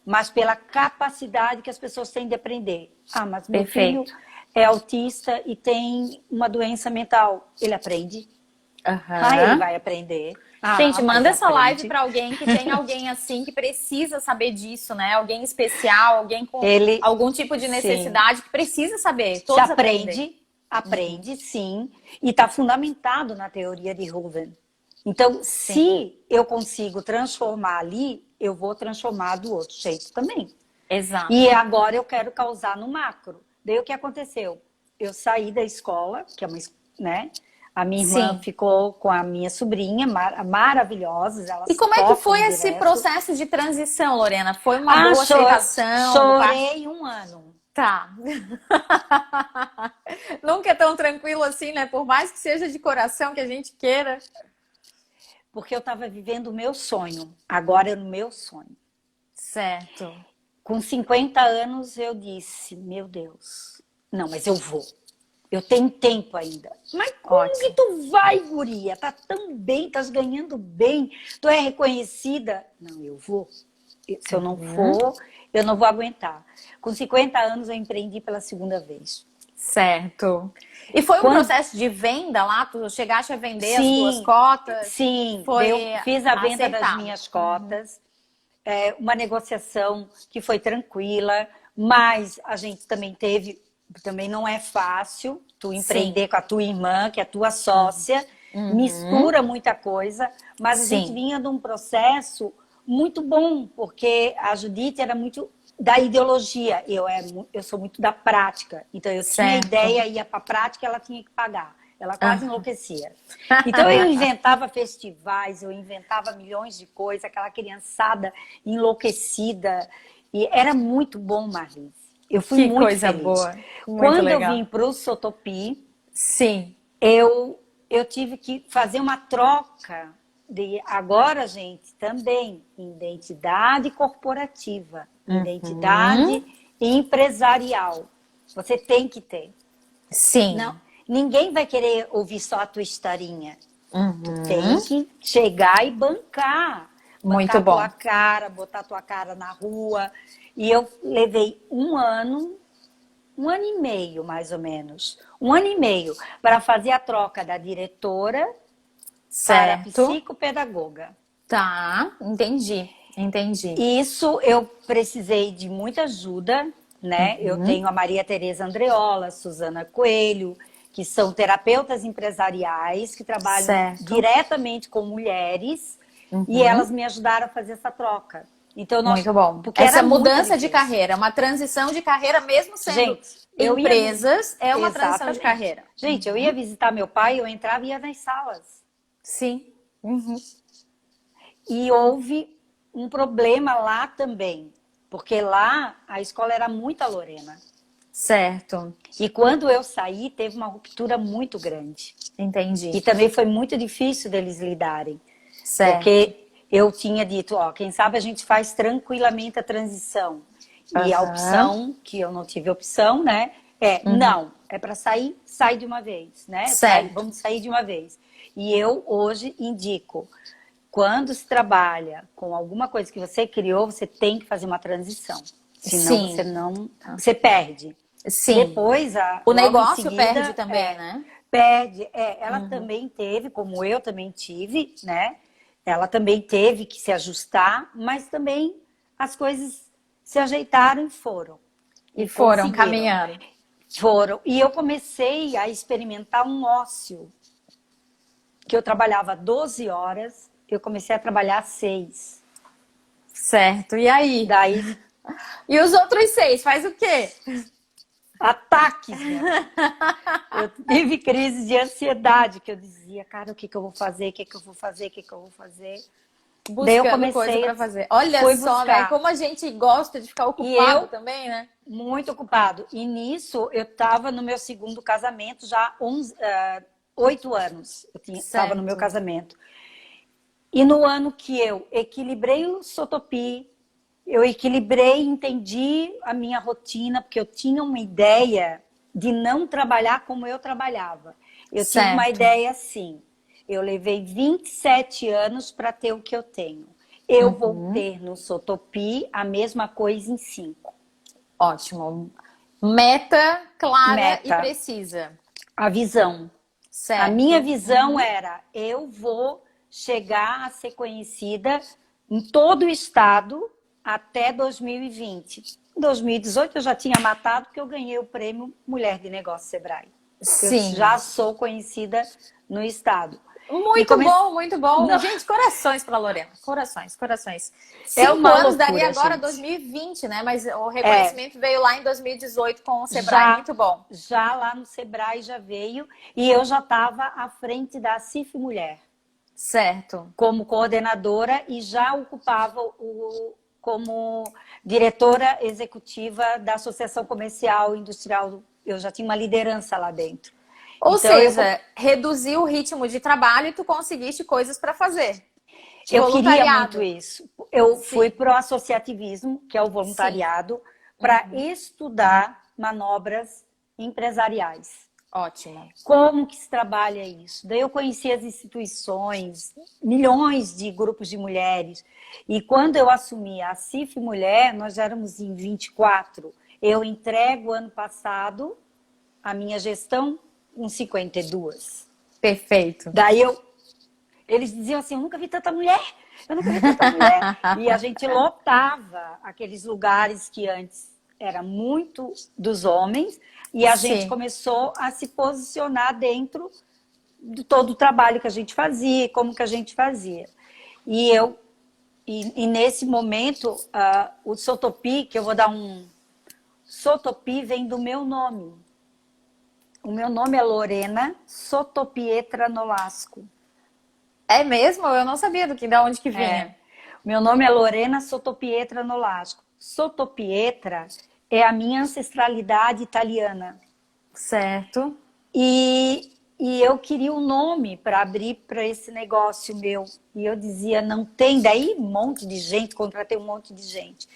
S2: mas pela capacidade que as pessoas têm de aprender. Ah, mas meu
S1: Perfeito.
S2: filho é autista e tem uma doença mental. Ele aprende? Ah, ele
S1: Aham.
S2: vai aprender.
S1: Gente,
S2: Mas
S1: manda essa live
S2: aprende.
S1: para alguém que tem alguém assim que precisa saber disso, né? Alguém especial, alguém com
S2: Ele,
S1: algum tipo de
S2: sim,
S1: necessidade que precisa saber.
S2: se
S1: Todos aprendem.
S2: aprende, sim, e está fundamentado na teoria de Ruven. Então,
S1: Sim.
S2: se eu consigo transformar ali, eu vou transformar do outro jeito também.
S1: Exato.
S2: E agora eu quero causar no macro. Daí o que aconteceu? Eu saí da escola, que é uma, né? A minha irmã
S1: Sim.
S2: ficou com a minha sobrinha, maravilhosas. Elas
S1: E como é que foi
S2: tocam
S1: esse
S2: direto.
S1: processo de transição, Lorena? Foi uma boa aceitação?
S2: Chorei um ano.
S1: Tá. Nunca é tão tranquilo assim, né? Por mais que seja de coração que a gente queira.
S2: Porque eu estava vivendo o meu sonho. Agora é no meu sonho.
S1: Certo.
S2: Com 50 anos eu disse, meu Deus, não, mas eu vou. Eu tenho tempo ainda. Mas como que tu vai, guria? Tá tão bem, estás ganhando bem, tu é reconhecida. Não, eu vou. Se eu não for, eu não vou aguentar. Com 50 anos eu empreendi pela segunda vez.
S1: Certo. E foi um processo de venda lá? Tu chegaste a vender as tuas cotas?
S2: Sim,
S1: Foi
S2: eu fiz a venda das
S1: aceitável.
S2: minhas cotas. Uma negociação que foi tranquila, mas a gente também não é fácil tu empreender com a tua irmã, que é a tua sócia, mistura muita coisa, mas a gente vinha de um processo muito bom, porque a Judite era muito da ideologia, eu sou muito da prática, então eu tinha ideia, ia para a prática, ela tinha que pagar. Ela quase enlouquecia. Então eu inventava festivais, eu inventava milhões de coisas, aquela criançada enlouquecida. E era muito bom, Marlise. Eu fui muito
S1: coisa
S2: feliz.
S1: Boa. Muito
S2: Quando
S1: legal.
S2: eu vim para o Sotopi,
S1: sim,
S2: eu tive que fazer uma troca de agora, gente, também identidade corporativa, identidade empresarial. Você tem que ter.
S1: Sim.
S2: Não. Ninguém vai querer ouvir só a tua historinha. Tu tem que chegar e bancar.
S1: Muito
S2: bancar
S1: bom.
S2: Tua cara, botar tua cara na rua. E eu levei um ano e meio, mais ou menos. 1 ano e meio para fazer a troca da diretora para a psicopedagoga.
S1: Tá, entendi.
S2: Isso eu precisei de muita ajuda, né? Eu tenho a Maria Tereza Andreola, a Suzana Coelho, que são terapeutas empresariais que trabalham diretamente com mulheres e elas me ajudaram a fazer essa troca. Então,
S1: muito bom.
S2: Porque
S1: essa
S2: era
S1: mudança de carreira, uma transição de carreira, mesmo sendo empresas, é uma transição de carreira.
S2: Gente, eu ia visitar meu pai, eu entrava e ia nas salas.
S1: Sim.
S2: E houve um problema lá também, porque lá a escola era muito a Lorena.
S1: Certo.
S2: E quando eu saí, teve uma ruptura muito grande.
S1: Entendi.
S2: E também foi muito difícil deles lidarem.
S1: Certo.
S2: Porque eu tinha dito, quem sabe a gente faz tranquilamente a transição. E a opção, que eu não tive opção, né? Não, é para sair, sai de uma vez, né? Vamos sair de uma vez. E eu hoje indico, quando se trabalha com alguma coisa que você criou, você tem que fazer uma transição. Senão você perde.
S1: Sim.
S2: Depois,
S1: o negócio perde também, né?
S2: Perde. Ela também teve, como eu também tive, né? Ela também teve que se ajustar, mas também as coisas se ajeitaram e foram.
S1: E foram
S2: conseguiram.
S1: caminhando.
S2: Foram. E eu comecei a experimentar um ócio, que eu trabalhava 12 horas, eu comecei a trabalhar 6.
S1: Certo. E aí?
S2: Daí,
S1: E os outros 6, faz o quê?
S2: ataques, né? Eu tive crise de ansiedade, que eu dizia, cara, o que que eu vou fazer? O que que eu vou fazer? O que que eu vou fazer? Daí eu
S1: Buscando coisa
S2: comecei,
S1: para fazer. Olha
S2: fui
S1: só, né?
S2: buscar.
S1: Como a gente gosta de ficar
S2: E
S1: ocupado
S2: eu,
S1: também, né?
S2: muito ocupado. E nisso, eu estava no meu segundo casamento, já 8 anos. Eu estava no meu
S1: Certo.
S2: casamento. E no ano que eu equilibrei o Sotopi, eu equilibrei, entendi a minha rotina, porque eu tinha uma ideia de não trabalhar como eu trabalhava. Eu tive uma
S1: Certo.
S2: ideia assim, eu levei 27 anos para ter o que eu tenho. Eu vou ter no Sotopi a mesma coisa em 5.
S1: Ótimo. Meta clara e
S2: Meta,
S1: precisa.
S2: a visão. A minha
S1: Certo.
S2: visão era, eu vou chegar a ser conhecida em todo o estado até 2020. Em 2018 eu já tinha matado porque eu ganhei o prêmio Mulher de Negócio Sebrae. Eu
S1: Sim.
S2: já sou conhecida no estado. E
S1: Muito
S2: comecei...
S1: bom, muito bom.
S2: Não,
S1: Gente, corações para Lorena. Corações, corações.
S2: é
S1: 5
S2: uma
S1: anos daria
S2: loucura,
S1: agora
S2: gente.
S1: 2020, né? Mas o
S2: É,
S1: reconhecimento veio lá em 2018 com o Sebrae.
S2: já,
S1: Muito bom.
S2: já lá no Sebrae já veio e eu já estava à frente da CIF Mulher
S1: Certo.
S2: como coordenadora e já ocupava como diretora executiva da Associação Comercial e Industrial. Eu já tinha uma liderança lá dentro.
S1: Ou
S2: Então,
S1: seja, reduziu o ritmo de trabalho e tu conseguiste coisas para fazer.
S2: eu queria muito
S1: Voluntariado.
S2: isso. Eu fui
S1: Sim,
S2: para o associativismo, que é o
S1: sim.
S2: voluntariado, para estudar manobras empresariais.
S1: Ótimo.
S2: Como que se trabalha isso? Daí eu conheci as instituições, milhões de grupos de mulheres. E quando eu assumi a CIF Mulher, nós éramos em 24. Eu entrego ano passado a minha gestão com 52.
S1: Perfeito.
S2: Daí eles diziam assim, eu nunca vi tanta mulher, eu nunca vi tanta mulher. E a gente lotava aqueles lugares que antes era muito dos homens e a gente
S1: Sim.
S2: começou a se posicionar dentro de todo o trabalho que a gente fazia, como que a gente fazia. E nesse momento, o Sotopi, que eu vou dar um... Sotopi vem do meu nome. O meu nome é Lorena Sotopietra Nolasco.
S1: É mesmo? Eu não sabia da onde que
S2: É.
S1: vinha.
S2: Meu nome é Lorena Sotopietra Nolasco. Sotopietra é a minha ancestralidade italiana.
S1: Certo.
S2: E eu queria um nome para abrir para esse negócio meu. E eu dizia, não tem. Daí um monte de gente, contratei um monte de gente.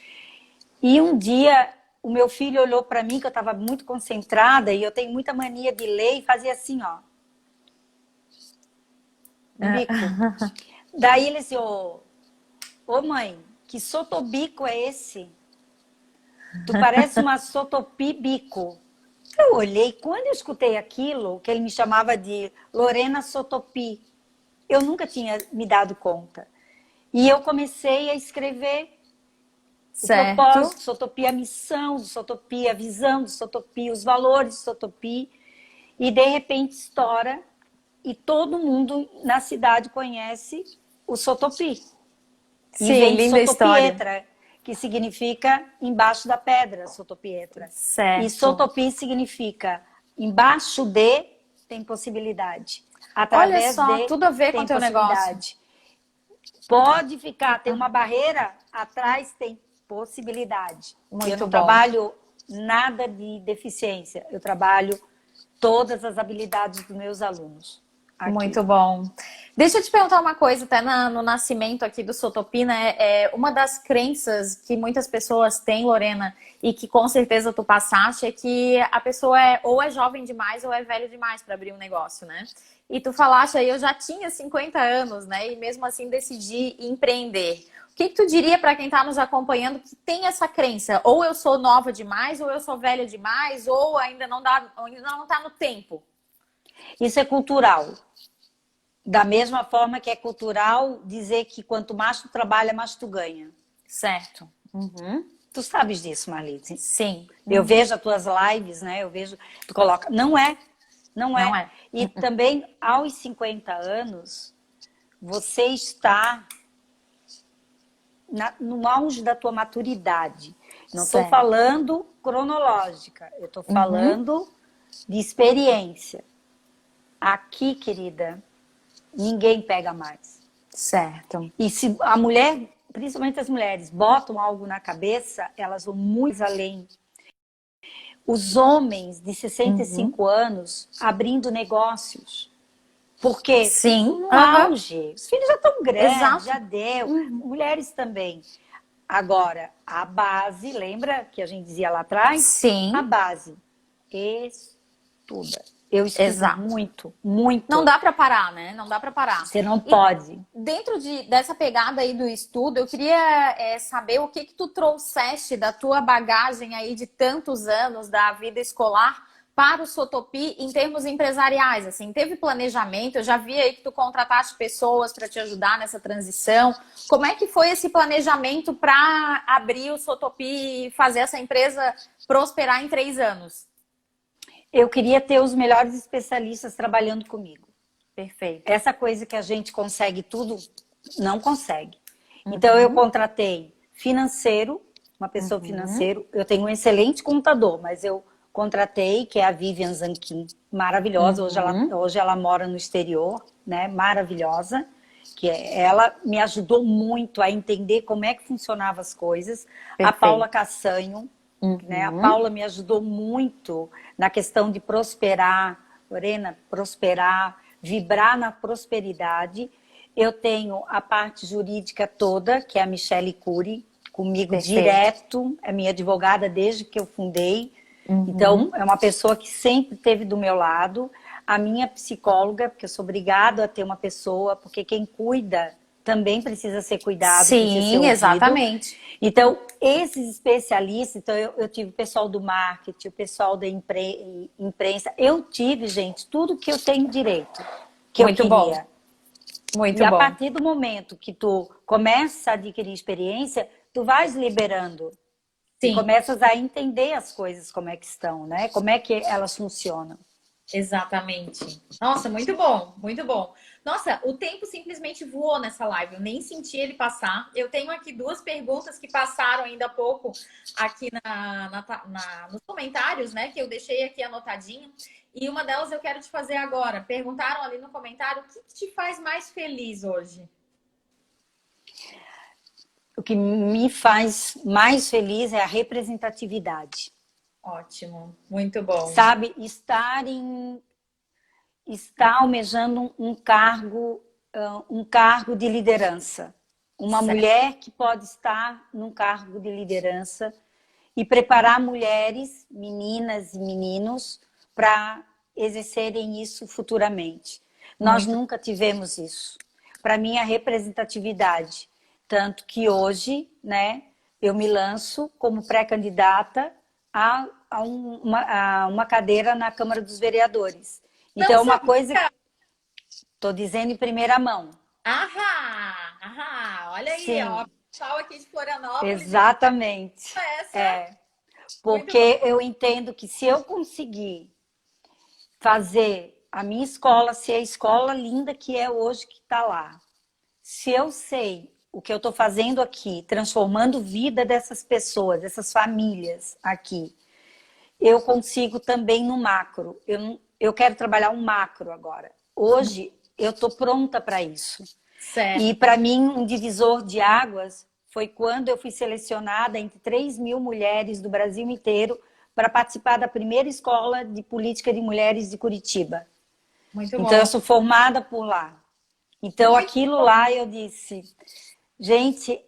S2: E um dia o meu filho olhou para mim, que eu estava muito concentrada, e eu tenho muita mania de ler, e fazia assim, ó. Um bico. Daí ele disse, ô mãe, que sotobico é esse? Tu parece uma sotopi-bico. Eu olhei, quando eu escutei aquilo, que ele me chamava de Lorena Sotopi, eu nunca tinha me dado conta. E eu comecei a escrever o propósito
S1: Certo.
S2: do Sotopi, a missão do Sotopi, a visão do Sotopi, os valores do Sotopi. E de repente estoura e todo mundo na cidade conhece o Sotopi. E
S1: Sim,
S2: vem de
S1: linda história.
S2: Sotopietra, que significa embaixo da pedra, Sotopietra. E
S1: Certo.
S2: Sotopi significa embaixo de tem possibilidade.
S1: Olha
S2: Através
S1: só,
S2: de
S1: tudo a ver com o
S2: tem
S1: teu negócio.
S2: possibilidade. Pode ficar, tem uma barreira, atrás tem possibilidade. E eu
S1: Muito
S2: não
S1: bom.
S2: trabalho nada de deficiência, eu trabalho todas as habilidades dos meus alunos. Aqui.
S1: Muito bom. Deixa eu te perguntar uma coisa, até no nascimento aqui do Sotopi, né? Uma das crenças que muitas pessoas têm, Lorena, e que com certeza tu passaste, é que a pessoa ou é jovem demais ou é velho demais para abrir um negócio, né? E tu falaste aí, eu já tinha 50 anos, né? E mesmo assim decidi empreender. O que tu diria para quem está nos acompanhando que tem essa crença? Ou eu sou nova demais, ou eu sou velha demais, ou ainda não está no tempo?
S2: Isso é cultural. Da mesma forma que é cultural dizer que quanto mais tu trabalha, mais tu ganha.
S1: Certo. Uhum.
S2: Tu sabes disso, Marlise.
S1: Sim.
S2: Eu vejo as tuas lives, né? Eu vejo, tu coloca, não é.
S1: Não é.
S2: E também, aos 50 anos, você está no auge da tua maturidade. Não estou
S1: Certo.
S2: falando cronológica, eu estou
S1: Uhum.
S2: falando de experiência. Aqui, querida, ninguém pega mais.
S1: Certo.
S2: E se a mulher, principalmente as mulheres, botam algo na cabeça, elas vão muito além. Os homens de
S1: Uhum.
S2: 65 anos abrindo negócios. Porque
S1: Sim.
S2: no
S1: Aham.
S2: auge, os filhos já estão grandes, já
S1: Exato.
S2: deu,
S1: Uhum.
S2: mulheres também. Agora, a base, lembra que a gente dizia lá atrás? A
S1: Sim.
S2: base, estuda. Eu estudo
S1: Exato.
S2: muito,
S1: Não
S2: muito.
S1: dá para parar, né? Não dá para parar.
S2: Você não
S1: E
S2: pode.
S1: dentro dessa pegada aí do estudo, eu queria saber o que que tu trouxeste da tua bagagem aí de tantos anos da vida escolar para o Sotopi em termos empresariais. Assim, teve planejamento? Eu já vi aí que tu contrataste pessoas para te ajudar nessa transição. Como é que foi esse planejamento para abrir o Sotopi e fazer essa empresa prosperar em 3 anos?
S2: Eu queria ter os melhores especialistas trabalhando comigo.
S1: Perfeito.
S2: Essa coisa que a gente consegue tudo, não consegue. Então eu
S1: Uhum,
S2: contratei financeiro, uma pessoa
S1: uhum,
S2: financeiro. Eu tenho um excelente contador, mas eu contratei, que é a Vivian Zanquim, maravilhosa.
S1: uhum.
S2: Hoje ela mora no exterior, né? Maravilhosa. Ela me ajudou muito a entender como é que funcionavam as coisas. A Paula
S1: Perfeito.
S2: Cassanho, né? A
S1: Uhum.
S2: Paula me ajudou muito na questão de prosperar, Lorena, prosperar, vibrar na prosperidade. Eu tenho a parte jurídica toda, que é a Michele Cury, comigo
S1: Perfeito.
S2: direto, é minha advogada desde que eu fundei. Então,
S1: Uhum.
S2: é uma pessoa que sempre esteve do meu lado. A minha psicóloga, porque eu sou obrigada a ter uma pessoa, porque quem cuida também precisa ser cuidado, precisa ser
S1: Sim,
S2: ouvido.
S1: exatamente.
S2: Então, esses especialistas, então eu tive o pessoal do marketing, o pessoal da imprensa, eu tive, gente, tudo que eu tenho direito, que eu
S1: Muito bom.
S2: queria. E
S1: Muito
S2: a
S1: bom.
S2: partir do momento que tu começa a adquirir experiência, tu vais liberando e
S1: Sim,
S2: começas a entender as coisas como é que estão, né? Como é que elas funcionam.
S1: exatamente. Nossa, muito bom, muito bom. Nossa, o tempo simplesmente voou nessa live. Eu nem senti ele passar. Eu tenho aqui duas perguntas que passaram ainda há pouco aqui nos comentários, né? Que eu deixei aqui anotadinho. E uma delas eu quero te fazer agora. Perguntaram ali no comentário o que te faz mais feliz hoje?
S2: O que me faz mais feliz é a representatividade.
S1: Ótimo, muito bom.
S2: Sabe, está almejando um cargo de liderança. Uma
S1: Certo.
S2: mulher que pode estar num cargo de liderança e preparar mulheres, meninas e meninos para exercerem isso futuramente. Nós
S1: Muito.
S2: nunca tivemos isso. Para mim, a representatividade. Tanto que hoje, né, eu me lanço como pré-candidata a uma cadeira na Câmara dos Vereadores.
S1: Não
S2: Então, é uma
S1: sabia.
S2: coisa que estou dizendo em primeira mão.
S1: Ahá, ahá, olha aí, ó.
S2: Sim,
S1: Pessoal aqui de Florianópolis,
S2: exatamente.
S1: essa,
S2: É,
S1: muito bom.
S2: porque eu entendo que se eu conseguir fazer a minha escola ser a escola linda que é hoje que está lá, se eu sei o que eu estou fazendo aqui, transformando vida dessas pessoas, dessas famílias aqui, eu consigo também no macro. Eu quero trabalhar um macro agora. Hoje eu estou pronta para isso. E
S1: Certo.
S2: para mim, um divisor de águas foi quando eu fui selecionada entre 3.000 mulheres do Brasil inteiro para participar da primeira escola de política de mulheres de Curitiba.
S1: Muito
S2: Então, eu
S1: bom.
S2: sou formada por lá. Então,
S1: Muito
S2: aquilo
S1: bom.
S2: lá eu disse, gente,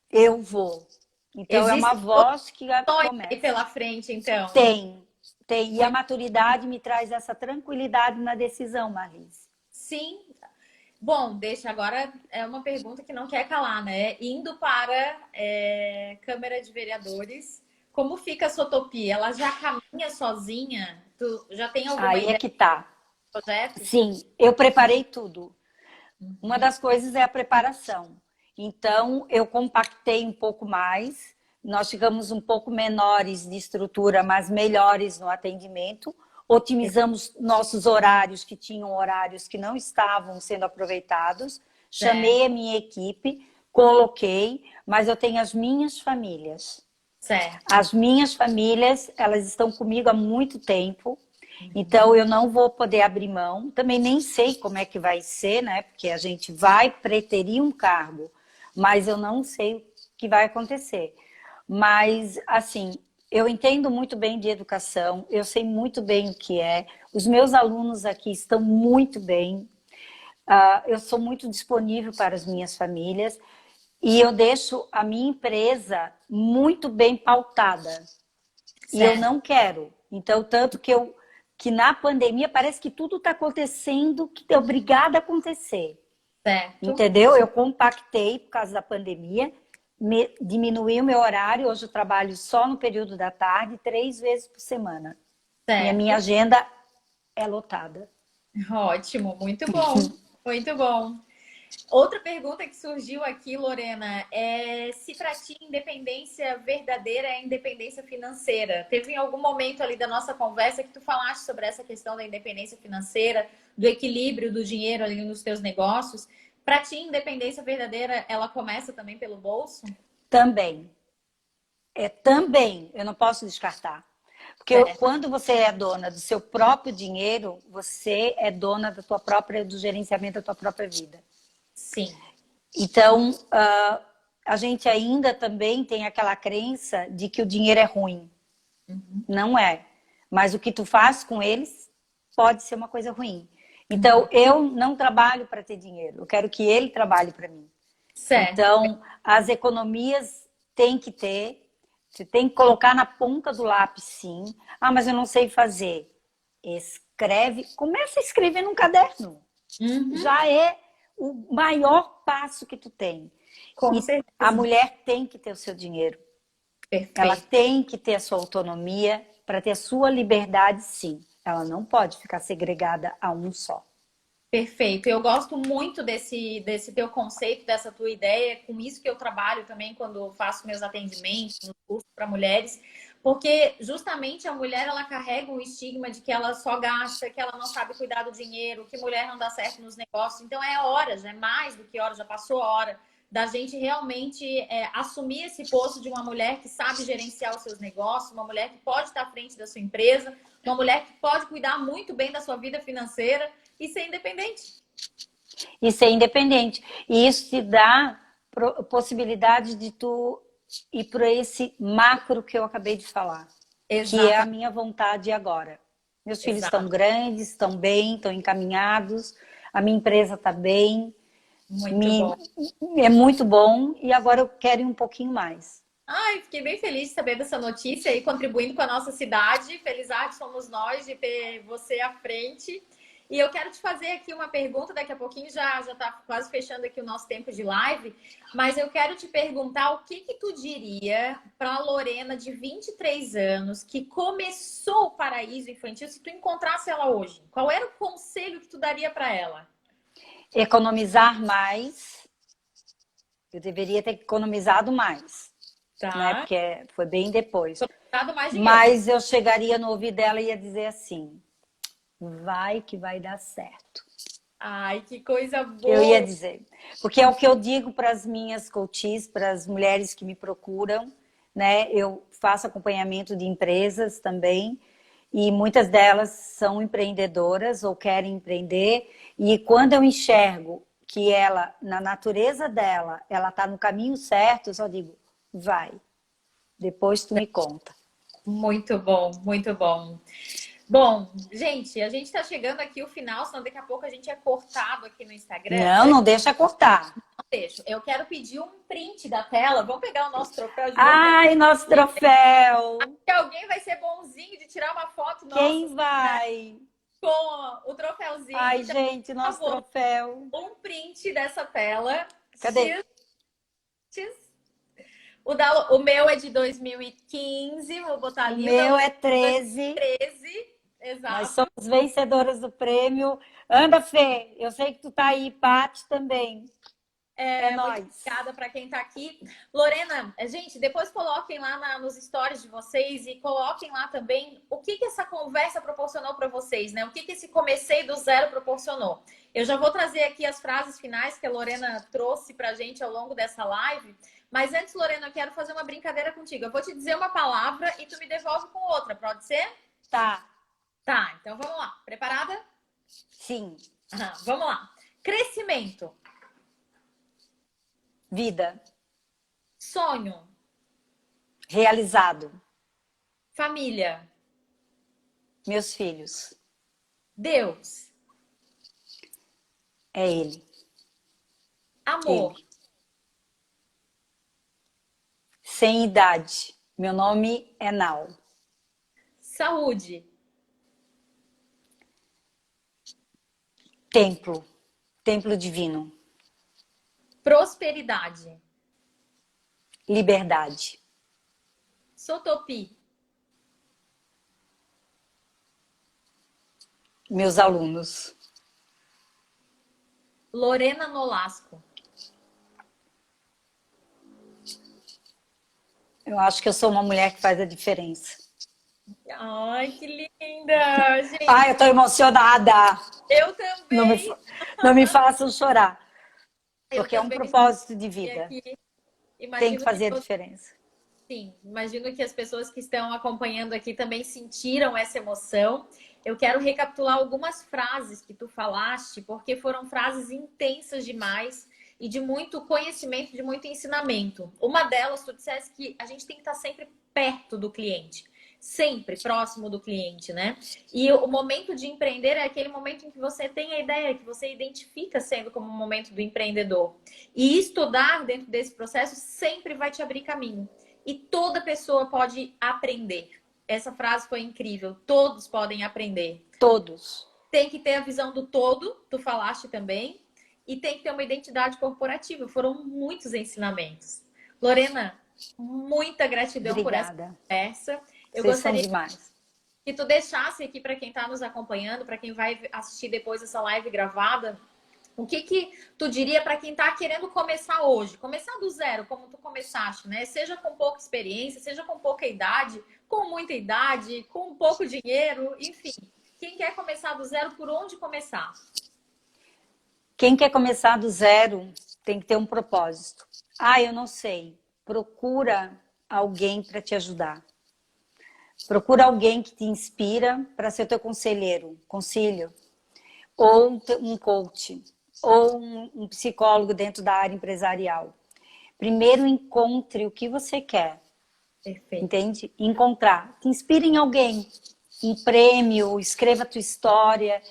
S2: eu vou. Então, é uma
S1: Existe
S2: voz que
S1: sonho aí
S2: começa.
S1: pela frente, então.
S2: Tem, tem. E a
S1: Muito
S2: maturidade me traz essa tranquilidade na decisão, Marlise.
S1: sim. Bom, deixa agora é uma pergunta que não quer calar, né? Indo para Câmara de Vereadores, como fica a sua utopia? Ela já caminha sozinha? Tu já tem alguma
S2: Aí é
S1: ideia
S2: que tá.
S1: do projeto?
S2: Sim, eu preparei tudo. Uma
S1: Uhum.
S2: das coisas é a preparação. Então, eu compactei um pouco mais, nós ficamos um pouco menores de estrutura, mas melhores no atendimento. Otimizamos nossos horários, que tinham horários que não estavam sendo aproveitados. Chamei a minha equipe, coloquei, mas eu tenho as minhas famílias.
S1: Certo.
S2: As minhas famílias, elas estão comigo há muito tempo, então eu não vou poder abrir mão. Também nem sei como é que vai ser, né? Porque a gente vai preterir um cargo, mas eu não sei o que vai acontecer. Mas, assim, eu entendo muito bem de educação, eu sei muito bem o que é. Os meus alunos aqui estão muito bem. Eu sou muito disponível para as minhas famílias e eu deixo a minha empresa muito bem pautada. Certo. E eu não quero. Então, tanto que na pandemia parece que tudo está acontecendo, que é obrigado a acontecer.
S1: Certo.
S2: Entendeu? Eu compactei por causa da pandemia, diminuí o meu horário, hoje eu trabalho só no período da tarde, 3 vezes por semana. Certo. E a minha agenda é lotada.
S1: Ótimo, muito bom, muito bom. Outra pergunta que surgiu aqui, Lorena, é se para ti independência verdadeira é independência financeira. Teve em algum momento ali da nossa conversa que tu falaste sobre essa questão da independência financeira, do equilíbrio do dinheiro ali nos teus negócios. Para ti, independência verdadeira, ela começa também pelo bolso?
S2: Também. Também, eu não posso descartar. Porque quando você é dona do seu próprio dinheiro, você é dona do gerenciamento da tua própria vida.
S1: Sim.
S2: Então, a gente ainda também tem aquela crença de que o dinheiro é ruim. Uhum. Não é. Mas o que tu faz com eles pode ser uma coisa ruim. Então, eu não trabalho para ter dinheiro. Eu quero que ele trabalhe para mim. Certo. Então, as economias tem que ter. Você tem que colocar na ponta do lápis, sim. Ah, mas eu não sei fazer. Escreve. Começa a escrever num caderno. Uhum. Já é o maior passo que tu tem. Com certeza. A mulher tem que ter o seu dinheiro. Perfeito. Ela tem que ter a sua autonomia para ter a sua liberdade, sim. Ela não pode ficar segregada a um só.
S1: Perfeito. Eu gosto muito desse teu conceito, dessa tua ideia. Com isso que eu trabalho também quando faço meus atendimentos no curso para mulheres. Porque justamente a mulher, ela carrega um estigma de que ela só gasta, que ela não sabe cuidar do dinheiro, que mulher não dá certo nos negócios. Então é horas, é mais do que horas, já passou a hora da gente realmente assumir esse posto de uma mulher que sabe gerenciar os seus negócios, uma mulher que pode estar à frente da sua empresa, uma mulher que pode cuidar muito bem da sua vida financeira e ser independente.
S2: E ser independente. E isso te dá possibilidade de tu ir para esse macro que eu acabei de falar. Exato. Que é a minha vontade agora. Meus filhos estão grandes, estão bem, estão encaminhados, a minha empresa está bem. Bom. É muito bom e agora eu quero ir um pouquinho mais.
S1: Ai, fiquei bem feliz de saber dessa notícia e contribuindo com a nossa cidade. Felizardes somos nós de ter você à frente. E eu quero te fazer aqui uma pergunta, daqui a pouquinho já está quase fechando aqui o nosso tempo de live, mas eu quero te perguntar o que tu diria para a Lorena de 23 anos, que começou o Paraíso Infantil, se tu encontrasse ela hoje. Qual era o conselho que tu daria para ela?
S2: Economizar mais. Eu deveria ter economizado mais. Tá. Né? Porque foi bem depois.
S1: Mais
S2: mas eu chegaria no ouvido dela e ia dizer assim: vai que vai dar certo.
S1: Ai, que coisa boa!
S2: Eu ia dizer. Porque é o que eu digo para as minhas coaches, para as mulheres que me procuram, né? Eu faço acompanhamento de empresas também. E muitas delas são empreendedoras ou querem empreender. E quando eu enxergo que ela, na natureza dela, ela está no caminho certo, eu só digo, vai. Depois tu me conta.
S1: Muito bom, muito bom. Bom, gente, a gente está chegando aqui ao final, senão daqui a pouco a gente é cortado aqui no Instagram.
S2: Não deixa cortar.
S1: Não deixo. Eu quero pedir um print da tela. Vamos pegar o nosso troféu de
S2: Ai, nosso troféu!
S1: Acho que alguém vai ser bonzinho de tirar uma foto nossa.
S2: Quem vai?
S1: Com o troféuzinho.
S2: Ai, então, gente, nosso troféu.
S1: Um print dessa tela.
S2: Cadê?
S1: O meu é de 2015, vou botar ali.
S2: O meu é 13.
S1: 13, exato.
S2: Nós somos vencedoras do prêmio. Anda, Fê, eu sei que tu tá aí, Paty também. É
S1: Muito
S2: nóis.
S1: obrigada para quem está aqui. Lorena, gente, depois coloquem lá nos stories de vocês e coloquem lá também o que essa conversa proporcionou para vocês, né? O que esse comecei do zero proporcionou. Eu já vou trazer aqui as frases finais que a Lorena trouxe para a gente ao longo dessa live. Mas antes, Lorena, eu quero fazer uma brincadeira contigo. Eu vou te dizer uma palavra e tu me devolve com outra, pode ser?
S2: Tá.
S1: Tá, então vamos lá. Preparada?
S2: Sim.
S1: Vamos lá. Crescimento.
S2: Vida.
S1: Sonho.
S2: Realizado.
S1: Família.
S2: Meus filhos.
S1: Deus.
S2: É Ele.
S1: Amor.
S2: Ele. Sem idade. Meu nome é Nau.
S1: Saúde.
S2: Templo. Templo divino.
S1: Prosperidade.
S2: Liberdade.
S1: Sotopi.
S2: Meus alunos.
S1: Lorena Nolasco.
S2: Eu acho que eu sou uma mulher que faz a diferença.
S1: Ai, que linda! Gente,
S2: Ai, eu tô emocionada.
S1: eu
S2: Não me,
S1: também.
S2: não me façam chorar.
S1: Eu
S2: Porque é um
S1: também
S2: propósito de
S1: estou
S2: vida.
S1: aqui.
S2: Tem que
S1: Imagino
S2: fazer a
S1: que
S2: diferença.
S1: sim, imagino que as pessoas que estão acompanhando aqui também sentiram essa emoção. Eu quero recapitular algumas frases que tu falaste, porque foram frases intensas demais e de muito conhecimento, de muito ensinamento. Uma delas, tu disseste que a gente tem que estar sempre perto do cliente, sempre próximo do cliente, né? E o momento de empreender é aquele momento em que você tem a ideia, que você identifica sendo como um momento do empreendedor. E estudar dentro desse processo sempre vai te abrir caminho. E toda pessoa pode aprender. Essa frase foi incrível. Todos podem aprender.
S2: Todos.
S1: Tem que ter a visão do todo, tu falaste também. E tem que ter uma identidade corporativa. Foram muitos ensinamentos. Lorena, muita gratidão por essa
S2: Obrigada.
S1: conversa. Eu
S2: Vocês são
S1: gostaria
S2: demais.
S1: que tu deixasse aqui para quem está nos acompanhando, para quem vai assistir depois essa live gravada, o que tu diria para quem está querendo começar hoje? Começar do zero, como tu começaste, né? Seja com pouca experiência, seja com pouca idade, com muita idade, com pouco dinheiro, enfim. Quem quer começar do zero, por onde começar?
S2: Quem quer começar do zero tem que ter um propósito. Ah, eu não sei. Procura alguém para te ajudar. Procura alguém que te inspira para ser teu conselho, ou um coach, ou um psicólogo dentro da área empresarial. Primeiro encontre o que você quer.
S1: Perfeito.
S2: Entende? Encontrar. Te inspire em alguém. Um prêmio, escreva a tua história.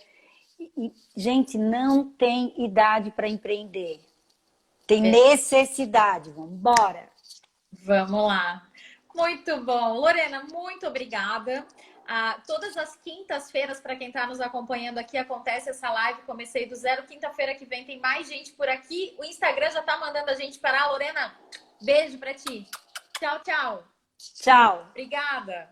S2: Gente, não tem idade para empreender. Tem necessidade. Vamos embora.
S1: Vamos lá. Muito bom. Lorena, muito obrigada. Todas as quintas-feiras, para quem está nos acompanhando aqui, acontece essa live. Comecei do zero. Quinta-feira que vem tem mais gente por aqui. O Instagram já está mandando a gente parar. Lorena, beijo para ti. Tchau, tchau.
S2: Tchau.
S1: Obrigada.